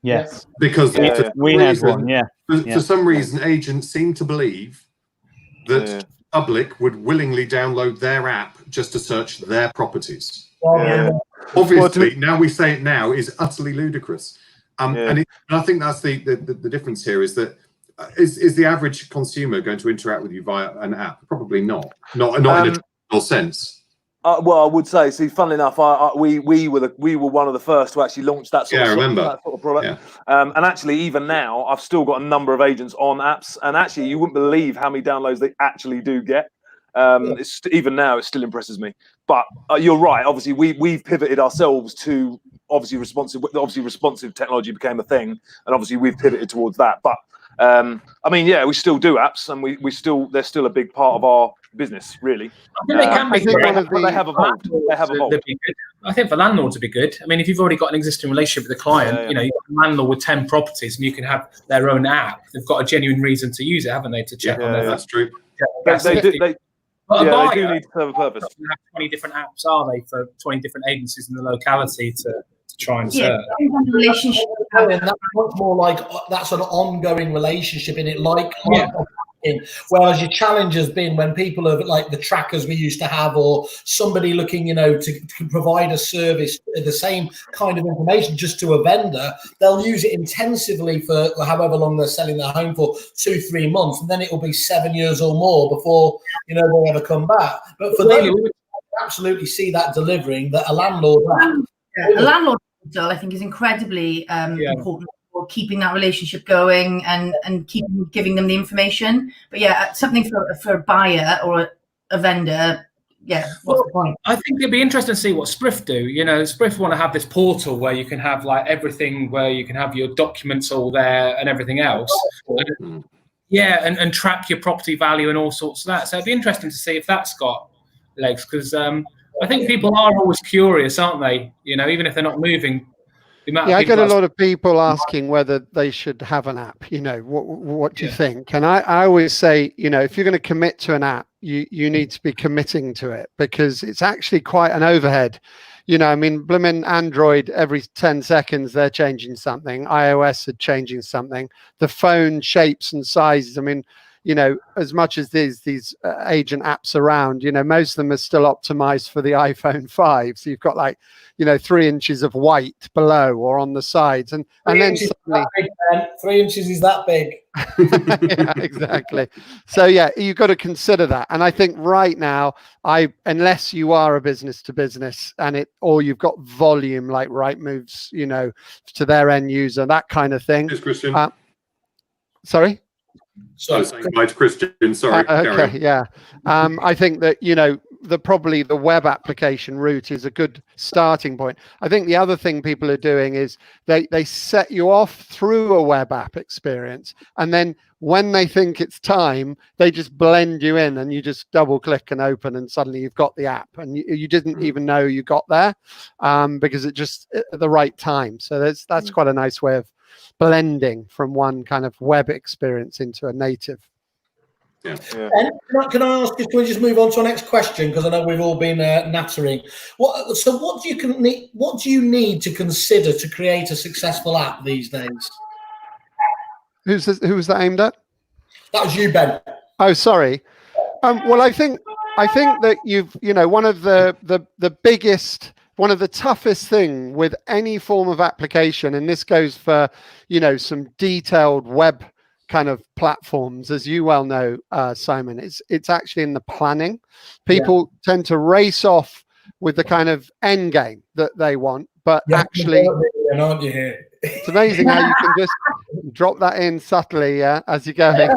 A: Yes,
B: because
A: we had one.
B: For some reason, agents seem to believe that the public would willingly download their app just to search their properties. Obviously, now we say it now is utterly ludicrous. And I think that's the difference here is that is the average consumer going to interact with you via an app? Probably not in a traditional sense.
F: Well, I would say, see, funnily enough, we were one of the first to actually launch that sort of product. Yeah. And actually, even now, I've still got a number of agents on apps, and actually, you wouldn't believe how many downloads they actually do get. Even now, it still impresses me. But you're right. Obviously, we've pivoted ourselves to responsive technology became a thing, and obviously we've pivoted towards that. But I mean, we still do apps, and they're still a big part of our business, really.
G: I think they can be good,
F: but they have evolved.
G: I think for landlords, it'd be good. I mean, if you've already got an existing relationship with the client, you've got a landlord with 10 properties, and you can have their own app. They've got a genuine reason to use it, haven't they? To check on their.
B: That's true.
F: They do need to serve a purpose.
G: Have 20 different apps, are they, for 20 different agencies in the locality to try and serve?
D: Relationship.
C: And that's much more like that's an ongoing relationship in it, whereas your challenge has been when people are like the trackers we used to have, or somebody looking, to provide a service, the same kind of information just to a vendor. They'll use it intensively for however long they're selling their home for, 2-3 months, and then it will be 7 years or more before they'll ever come back. But for them, I absolutely see that delivering that a landlord.
D: A landlord, I think, is incredibly important for keeping that relationship going and giving them the information. But something for a buyer or a vendor, what's the point?
G: I think it'd be interesting to see what Spriff do. Spriff want to have this portal where you can have like everything, where you can have your documents all there and everything else. And track your property value and all sorts of that. So it'd be interesting to see if that's got legs, because I think people are always curious, aren't they? Even if they're not moving.
E: I get a lot of people asking whether they should have an app. What do you think? And I always say, if you're going to commit to an app, you need to be committing to it, because it's actually quite an overhead. Blooming Android, every 10 seconds they're changing something. iOS are changing something. The phone shapes and sizes. As much as there's these agent apps around, most of them are still optimized for the iPhone 5. So you've got 3 inches of white below or on the sides. And then suddenly
C: 3 inches is that big.
E: Yeah, exactly. So you've got to consider that. And I think right now, unless you are a business to business or you've got volume like Rightmove's, to their end user, that kind of thing.
B: Yes, Christian.
E: Sorry?
B: So, Christian, sorry.
E: Okay, I think that, probably the web application route is a good starting point. I think the other thing people are doing is they set you off through a web app experience, and then when they think it's time, they just blend you in, and you just double click and open, and suddenly you've got the app, and you didn't even know you got there, because it just at the right time. So that's quite a nice way of blending from one kind of web experience into a native.
B: Yeah.
C: And can I ask you, can we just move on to our next question, because I know we've all been nattering. What do you need to consider to create a successful app these days?
E: Who was that aimed at?
C: That was you, Ben.
E: Oh, sorry. Well, I think that one of the biggest, one of the toughest thing with any form of application, and this goes for, some detailed web kind of platforms, as you well know, Simon, it's actually in the planning. People tend to race off with the kind of end game that they want, but actually,
C: aren't you here?
E: It's amazing how you can just drop that in subtly, as you're going.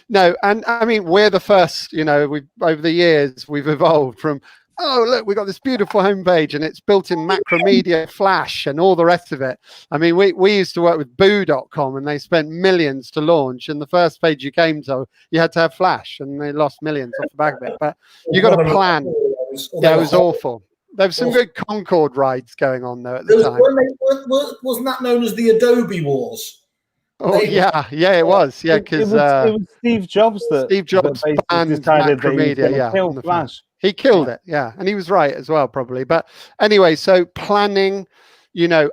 E: No, and I mean, we're the first. We've over the years we've evolved from, oh look, we got this beautiful homepage and it's built in Macromedia, Flash, and all the rest of it. I mean, we used to work with Boo.com, and they spent millions to launch, and the first page you came to, you had to have Flash, and they lost millions off the back of it. But you got to plan. Yeah, it was awful. There was some good Concorde rides going on though at the time.
C: Wasn't that known as the Adobe Wars?
E: Oh yeah, it was. Yeah, because
A: it was Steve Jobs that
E: banned
A: decided
E: Macromedia.
A: that kill Flash.
E: He killed it. Yeah, and he was right as well, probably. But anyway, so planning,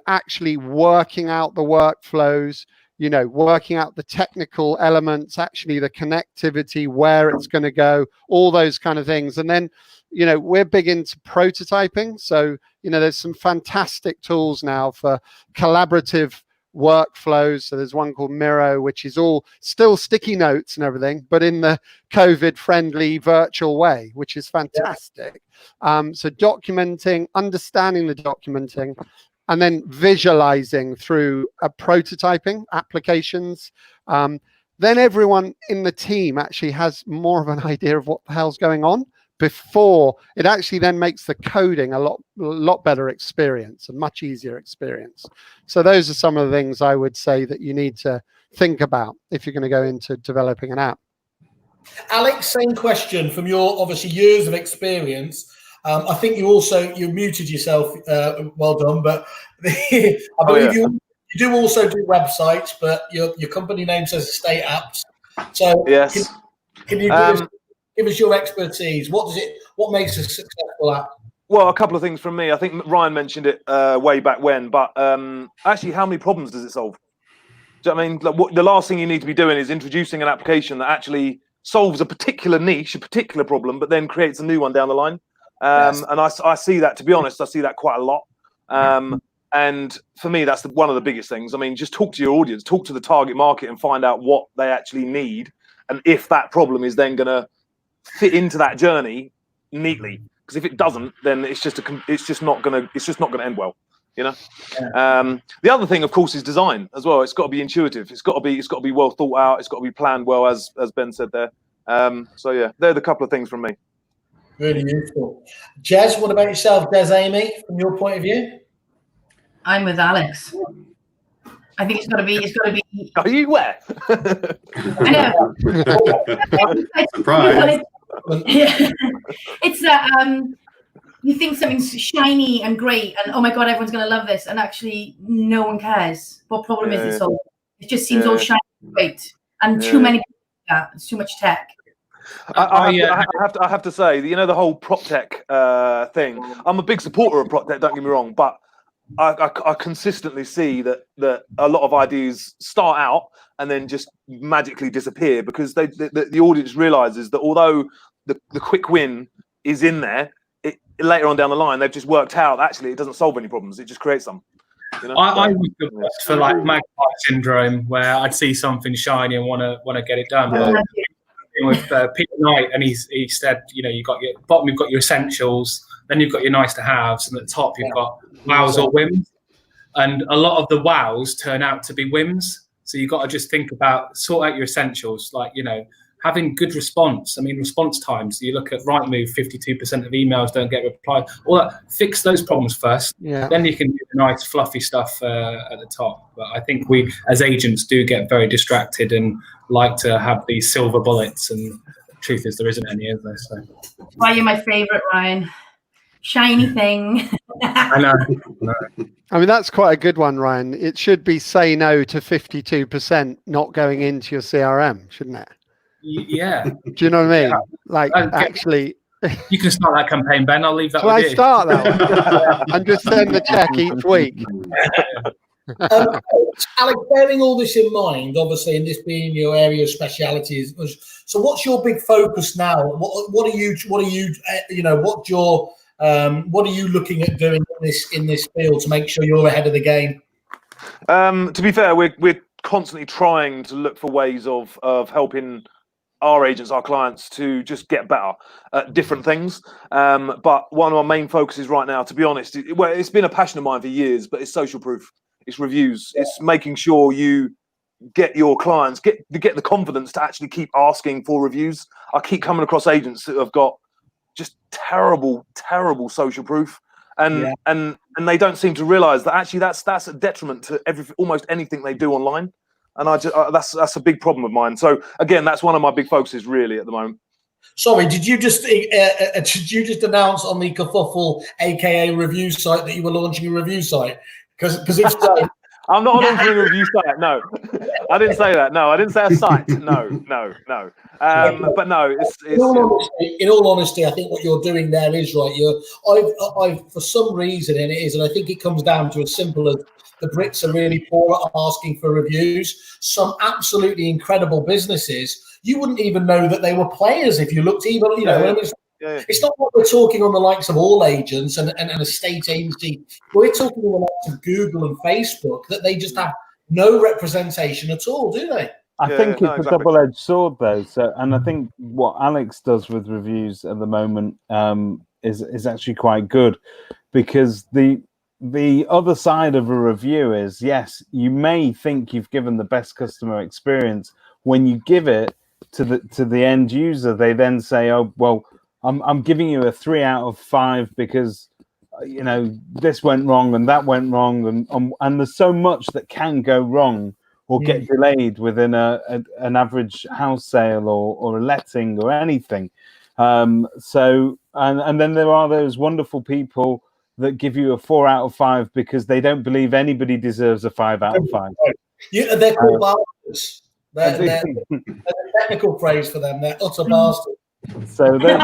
E: actually working out the workflows, working out the technical elements, actually the connectivity, where it's going to go, all those kind of things, and then. We're big into prototyping. So, there's some fantastic tools now for collaborative workflows. So there's one called Miro, which is all still sticky notes and everything, but in the COVID-friendly virtual way, which is fantastic. So documenting, understanding the documenting, and then visualizing through prototyping applications. Then everyone in the team actually has more of an idea of what the hell's going on before it actually then makes the coding a lot better experience, a much easier experience. So those are some of the things I would say that you need to think about if you're going to go into developing an app.
C: Alex, same question from your obviously years of experience. I think you muted yourself. Well done, but I believe you do also do websites, but your company name says Estate Apps. So
F: yes,
C: can you give us your expertise? What makes a successful app?
F: Well, a couple of things from me. I think Ryan mentioned it way back when, but actually, how many problems does it solve? Do you know what I mean? Like, the last thing you need to be doing is introducing an application that actually solves a particular niche, a particular problem, but then creates a new one down the line. And I see that, to be honest, I see that quite a lot. And for me, that's one of the biggest things. I mean, just talk to your audience, talk to the target market, and find out what they actually need, and if that problem is then going to fit into that journey neatly. Because if it doesn't, then it's just not going to end well. The other thing, of course, is design as well. It's got to be intuitive. It's got to be well thought out. It's got to be planned well, as Ben said there. So yeah, they're the couple of things from me.
C: Really useful. Jez, what about yourself, Amy, from your point of view?
D: I'm with Alex. I think it's got to be.
F: Are you where?
D: I know.
B: Surprise.
D: Yeah. It's you think something's shiny and great, and oh my god, everyone's going to love this, and actually, no one cares. What problem is it solved? It just seems all shiny and great, and too many people do that. It's too much tech.
F: I have to say, the whole prop tech thing. I'm a big supporter of prop tech. Don't get me wrong, but I consistently see that a lot of ideas start out and then just magically disappear because the audience realizes that although the quick win is in there, later on down the line they've just worked out actually it doesn't solve any problems. It just creates some.
G: I was the best for like magpie syndrome, where I'd see something shiny and want to get it done.
F: Yeah.
G: With Peter Knight, and he said, you've got your bottom, you've got your essentials, then you've got your nice to haves, and at the top you've got wows or whims. And a lot of the wows turn out to be whims. So you've got to just think about, sort out your essentials, like, having good response. I mean, response times. You look at Rightmove, 52% of emails don't get replied. All that, fix those problems first.
E: Yeah.
G: Then you can do the nice fluffy stuff at the top. But I think we, as agents, do get very distracted and like to have these silver bullets. And the truth is, there isn't any of those. So.
D: Why you're my favorite, Ryan? Shiny thing.
G: I know.
E: I mean, that's quite a good one, Ryan. It should be say no to 52% not going into your CRM, shouldn't it?
G: Yeah.
E: Do you know what I mean? Yeah. Like, actually...
G: You can start that campaign, Ben. I'll leave that with you.
E: Shall I start that one? And just send the check each week.
C: Alex, bearing all this in mind, obviously, and this being your area of speciality, so what's your big focus now? What are you looking at doing in this field to make sure you're ahead of the game?
F: To be fair, we're constantly trying to look for ways of helping our agents, our clients, to just get better at different things. But one of our main focuses right now, to be honest, it's been a passion of mine for years, but it's social proof, it's reviews, it's making sure you get your clients, get the confidence to actually keep asking for reviews. I keep coming across agents that have got just terrible social proof, and they don't seem to realize that actually that's a detriment to almost anything they do online. And that's a big problem of mine. So again, that's one of my big focuses really at the moment.
C: Sorry, did you just announce on the Kerfuffle, aka review site, that you were launching a review site? Because if so,
F: I'm not launching a review site. No, I didn't say that. No, I didn't say a site. No. But no, it's
C: in all honesty, I think what you're doing there is right. I've for some reason, and it is, and I think it comes down to as simple as the Brits are really poor at asking for reviews. Some absolutely incredible businesses, you wouldn't even know that they were players if you looked even, It's not what we're talking on the likes of all agents and an estate agency. We're talking on the likes of Google and Facebook, that they just have no representation at all, do they?
A: I think it's a double-edged sword, though. So, and I think what Alex does with reviews at the moment is actually quite good, because the other side of a review is, yes, you may think you've given the best customer experience. When you give it to the end user, they then say, "Oh, well, I'm giving you a 3 out of 5 because this went wrong and that went wrong, and there's so much that can go wrong or get delayed within an average house sale or a letting or anything." So then there are those wonderful people that give you a 4 out of 5 because they don't believe anybody deserves a 5 out of 5.
C: They're called bastards. They're a technical phrase for them. They're utter bastards.
A: So those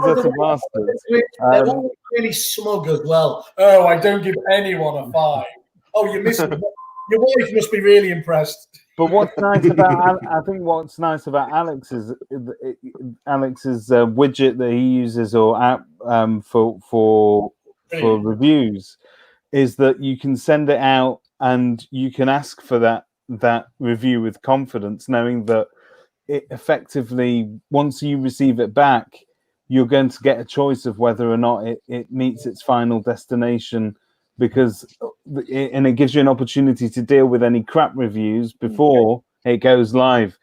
A: utter bastards.
C: They're all really smug as well. Oh, I don't give anyone a 5. Oh, you're missing. Your wife must be really impressed.
A: But what's nice about Alex's widget that he uses, or app for reviews, is that you can send it out and you can ask for that review with confidence, knowing that it effectively, once you receive it back, you're going to get a choice of whether or not it meets its final destination, it gives you an opportunity to deal with any crap reviews before it goes live,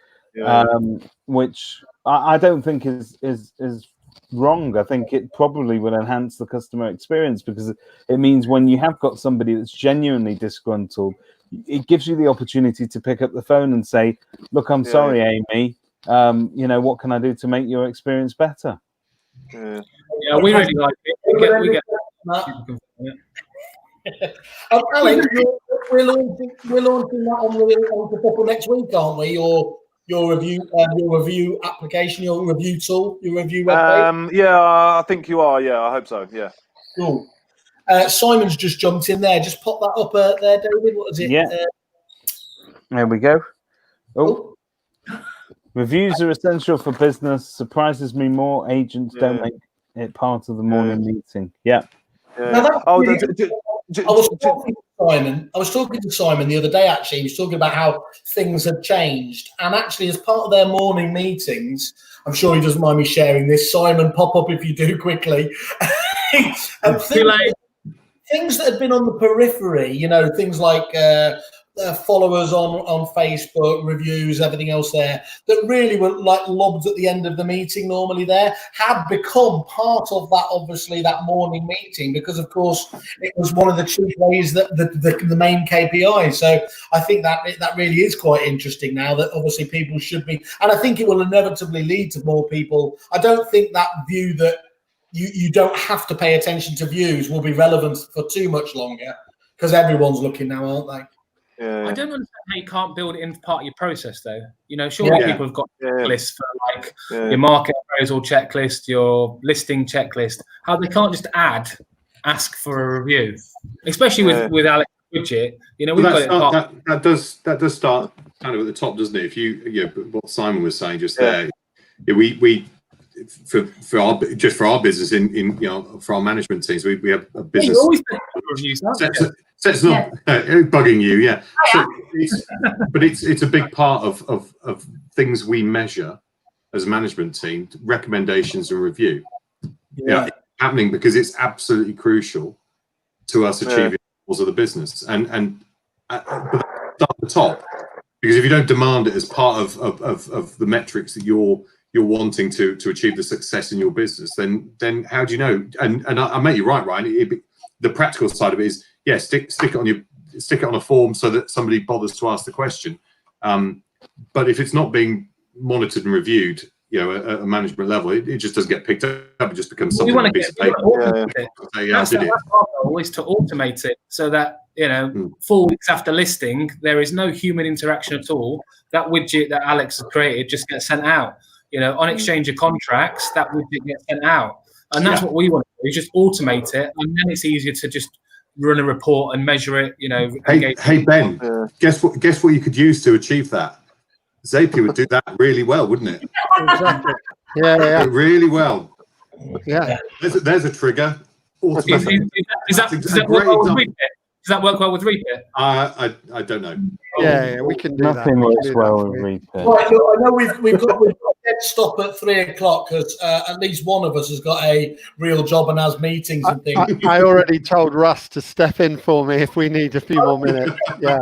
A: which I don't think is wrong. I think it probably will enhance the customer experience, because it means when you have got somebody that's genuinely disgruntled, it gives you the opportunity to pick up the phone and say, "Look, I'm sorry, Amy. What can I do to make your experience better?"
G: Yeah, we really like it. We get
C: Alex, we're launching that on Kerfuffle next week, aren't we? Your review application, your review tool, your review webpage.
F: I think you are. Yeah, I hope so. Yeah.
C: Cool. Simon's just jumped in there. Just pop that up there, David. What is it?
A: Yeah. There we go. Oh. Reviews are essential for business. Surprises me more agents don't make it part of the morning meeting. Yeah.
C: I was talking to Simon the other day, actually. He was talking about how things had changed. And actually, as part of their morning meetings, I'm sure he doesn't mind me sharing this. Simon, pop up if you do quickly. And things that had been on the periphery, things like followers on Facebook, reviews, everything else there, that really were like lobbed at the end of the meeting normally there, had become part of that, obviously, that morning meeting, because of course it was one of the chief ways that the main KPI. So I think that really is quite interesting now, that obviously people should be, and I think it will inevitably lead to more people. I don't think that view that you don't have to pay attention to views will be relevant for too much longer, because everyone's looking now, aren't they?
G: Yeah. I don't understand how you can't build it into part of your process, though. You know, surely people have got lists for like your market appraisal checklist, your listing checklist. How they can't just ask for a review, especially with Alex Budget. You know, we've got it.
B: That does start kind of at the top, doesn't it? If you what Simon was saying just there, we for our business in for our management teams, we have a business.
G: You always reviews,
B: so it's not bugging you, So it's a big part of things we measure as a management team, recommendations and review. It's happening because it's absolutely crucial to us achieving the goals of the business, and but start at the top, because if you don't demand it as part of the metrics that you're wanting to achieve the success in your business, then how do you know? And I make you right, Ryan. The practical side of it is, stick it on a form so that somebody bothers to ask the question. But if it's not being monitored and reviewed, at a management level, it just doesn't get picked up. It just becomes something on a piece of paper.
G: That's our goal, is to automate it so that 4 weeks after listing, there is no human interaction at all. That widget that Alex has created just gets sent out. On exchange of contracts, that widget gets sent out. And that's what we want to do, just automate it, and then it's easier to just run a report and measure it.
B: Hey Ben, guess what you could use to achieve that? Zapier would do that really well, wouldn't it?
E: Exactly. Yeah.
B: Really well.
E: Yeah.
B: There's a trigger.
G: Does that work well with Repeat?
B: I don't know.
E: Yeah, we can do
A: Nothing
E: that.
A: works well with Repeat.
C: Right, look, I know we've got a dead stop at 3:00 because at least one of us has got a real job and has meetings and things.
E: I already told Russ to step in for me if we need a few more minutes. Yeah.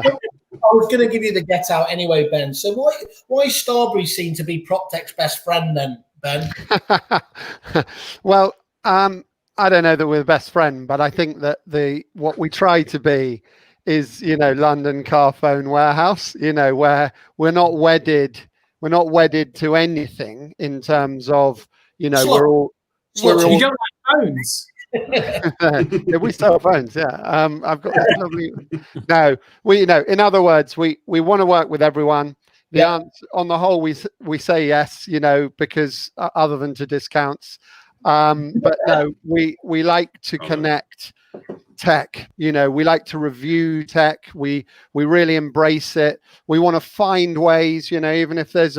C: I was going to give you the get out anyway, Ben. So why Starberry seem to be PropTech's best friend then, Ben?
E: Well, I don't know that we're best friend, but I think that what we try to be is, London car phone warehouse, where we're not wedded to anything in terms of,
G: you don't like phones.
E: Yeah, we sell phones. Yeah, I've got this lovely. No, in other words, we want to work with everyone. The answer, on the whole, we say yes, because other than to discounts. But no, we like to connect tech. We like to review tech. We really embrace it. We want to find ways, even if there's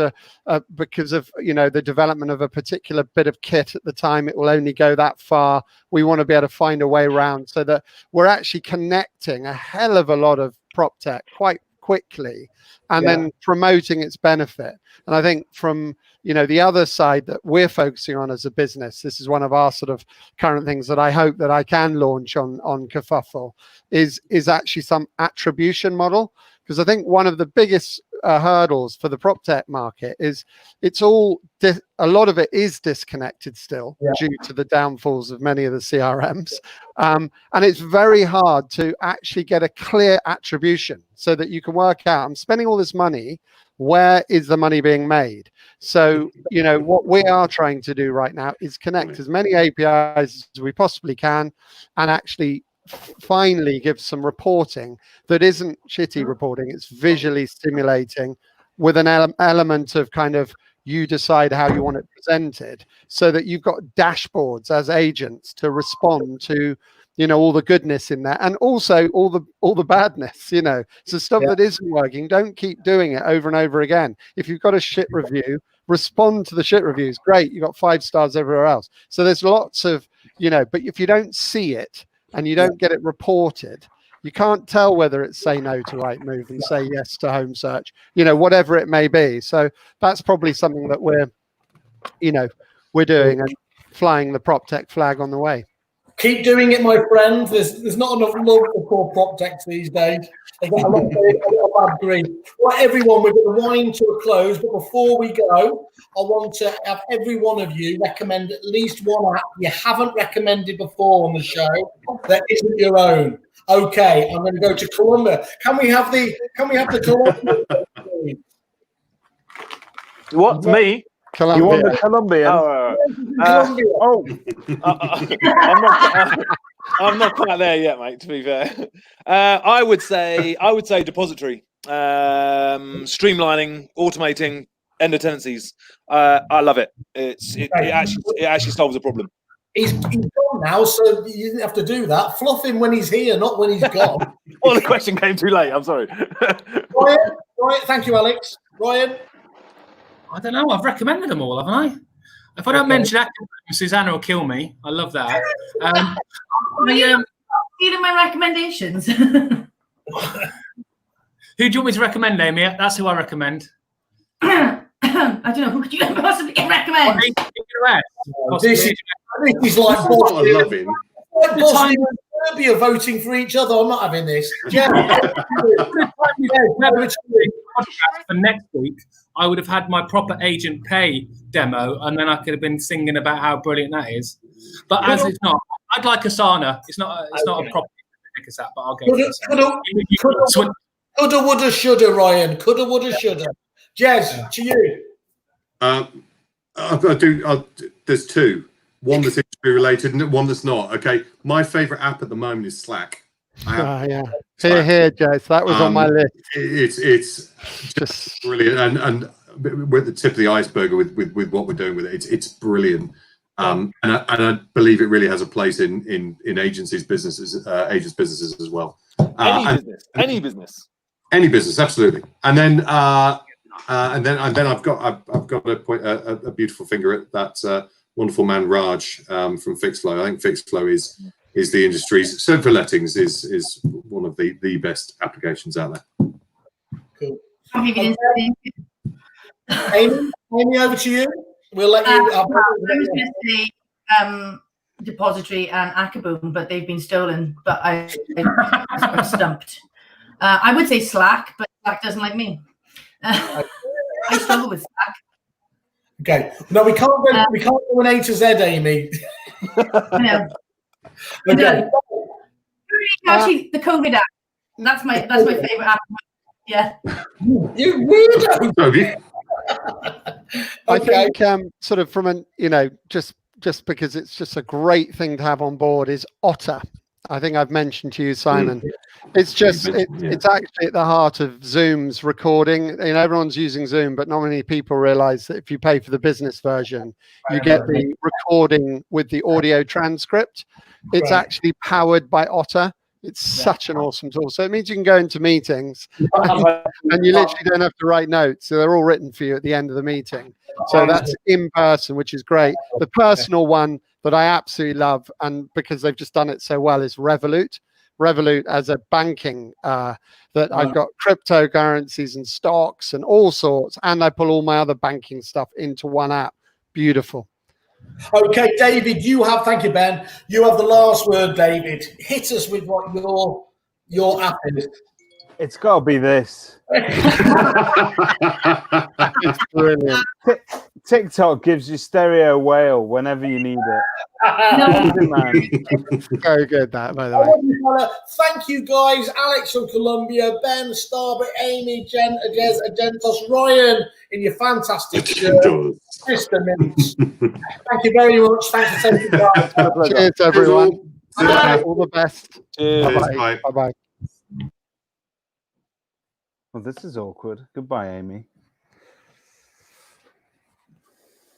E: because of the development of a particular bit of kit at the time, it will only go that far. We want to be able to find a way around so that we're actually connecting a hell of a lot of prop tech quite quickly, and then promoting its benefit. And I think from the other side that we're focusing on as a business, this is one of our sort of current things that I hope that I can launch on Kerfuffle is actually some attribution model, because I think one of the biggest hurdles for the prop tech market is a lot of it is disconnected still due to the downfalls of many of the CRMs, and it's very hard to actually get a clear attribution so that you can work out, I'm spending all this money, where is the money being made? So what we are trying to do right now is connect as many APIs as we possibly can, and actually finally give some reporting that isn't shitty reporting, it's visually stimulating with an element of kind of, you decide how you want it presented, so that you've got dashboards as agents to respond to all the goodness in there, and also all the badness, so stuff that isn't working. Don't keep doing it over and over again. If you've got a shit review, respond to the shit reviews. Great, you got 5 stars everywhere else. So there's lots of but if you don't see it and you don't get it reported, you can't tell whether it's say no to Rightmove and say yes to Home Search, whatever it may be. So that's probably something that we're doing and flying the prop tech flag on the way.
C: Keep doing it, my friend. There's not enough love for core prop techs these days. They get a lot of bad grief. Right, everyone, we're going to wind to a close, but before we go, I want to have every one of you recommend at least one app you haven't recommended before on the show that isn't your own. Okay, I'm going to go to Columbia. Can we have the Columbia?
F: What? Me?
A: You want the Colombian?
F: I'm not quite there yet, mate. To be fair, I would say depository, streamlining, automating, end of tenancies. I love it. It actually solves a problem.
C: He's gone now, so you didn't have to do that. Fluff him when he's here, not when he's gone.
F: Well, the question came too late. I'm sorry.
C: Ryan, thank you, Alex. Ryan.
G: I don't know. I've recommended them all, haven't I? If I don't mention that, Susanna will kill me. I love that.
D: Stealing my recommendations.
G: Who do you want me to recommend, Amy? That's who I recommend.
D: I don't know. Who could you possibly recommend?
C: This is like Serbia voting for each other. I'm not having this.
G: For next week, I would have had my proper agent pay demo, and then I could have been singing about how brilliant that is. But as it's not, I'd like Asana. It's not a proper app, but I'll go.
C: Coulda, woulda, shoulda, Ryan. Coulda, woulda, shoulda. Jez, to you.
B: I've got to do. There's two. One that's industry related and one that's not. Okay, my favorite app at the moment is Slack.
E: Yeah. Here, Jez. That was on my list.
B: It's just brilliant, and we're at the tip of the iceberg with what we're doing with it. It's brilliant, and I believe it really has a place in agents' businesses as well.
F: Any business,
B: absolutely. And then I've got a beautiful finger at that wonderful man Raj from Fixflow. I think Fixflow is the industry's, so for lettings is one of the best applications out there.
C: Cool. Amy, over to you. We'll let you.
D: I was going to say depository and Akaboom, but they've been stolen. But I was stumped. I would say Slack, but Slack doesn't like me. I struggle with Slack.
C: Okay. No, we can't go an A to Z, Amy.
D: No. Okay. Actually, the COVID app. That's my favorite app. Yeah.
C: You weirdo.
E: I think sort of from an just because it's just a great thing to have on board is Otter. I think I've mentioned to you, Simon. It's just it's actually at the heart of Zoom's recording. Everyone's using Zoom, but not many people realize that if you pay for the business version, you get the recording with the audio transcript. It's actually powered by Otter. It's such an awesome tool. So it means you can go into meetings and you literally don't have to write notes. So they're all written for you at the end of the meeting. So that's in person, which is great. The personal one that I absolutely love, and because they've just done it so well, is Revolut. Revolut as a banking that I've got cryptocurrencies and stocks and all sorts, and I pull all my other banking stuff into one app. Beautiful.
C: Okay, David, thank you, Ben. You have the last word, David. Hit us with what your app is.
A: It's got to be this.
E: It's brilliant.
A: TikTok gives you stereo whale whenever you need it.
E: Very good, that, by the way.
C: Thank you, guys. Alex from Columbia, Ben, Starberry, Amy, Jen, Jez, Agentos, Ryan, in your fantastic shirt. Mr. Mints. Thank you very much. Thanks for taking part.
E: Cheers, everyone. All the best.
B: Cheers.
E: Bye-bye. Bye-bye.
A: Well, this is awkward. Goodbye, Amy.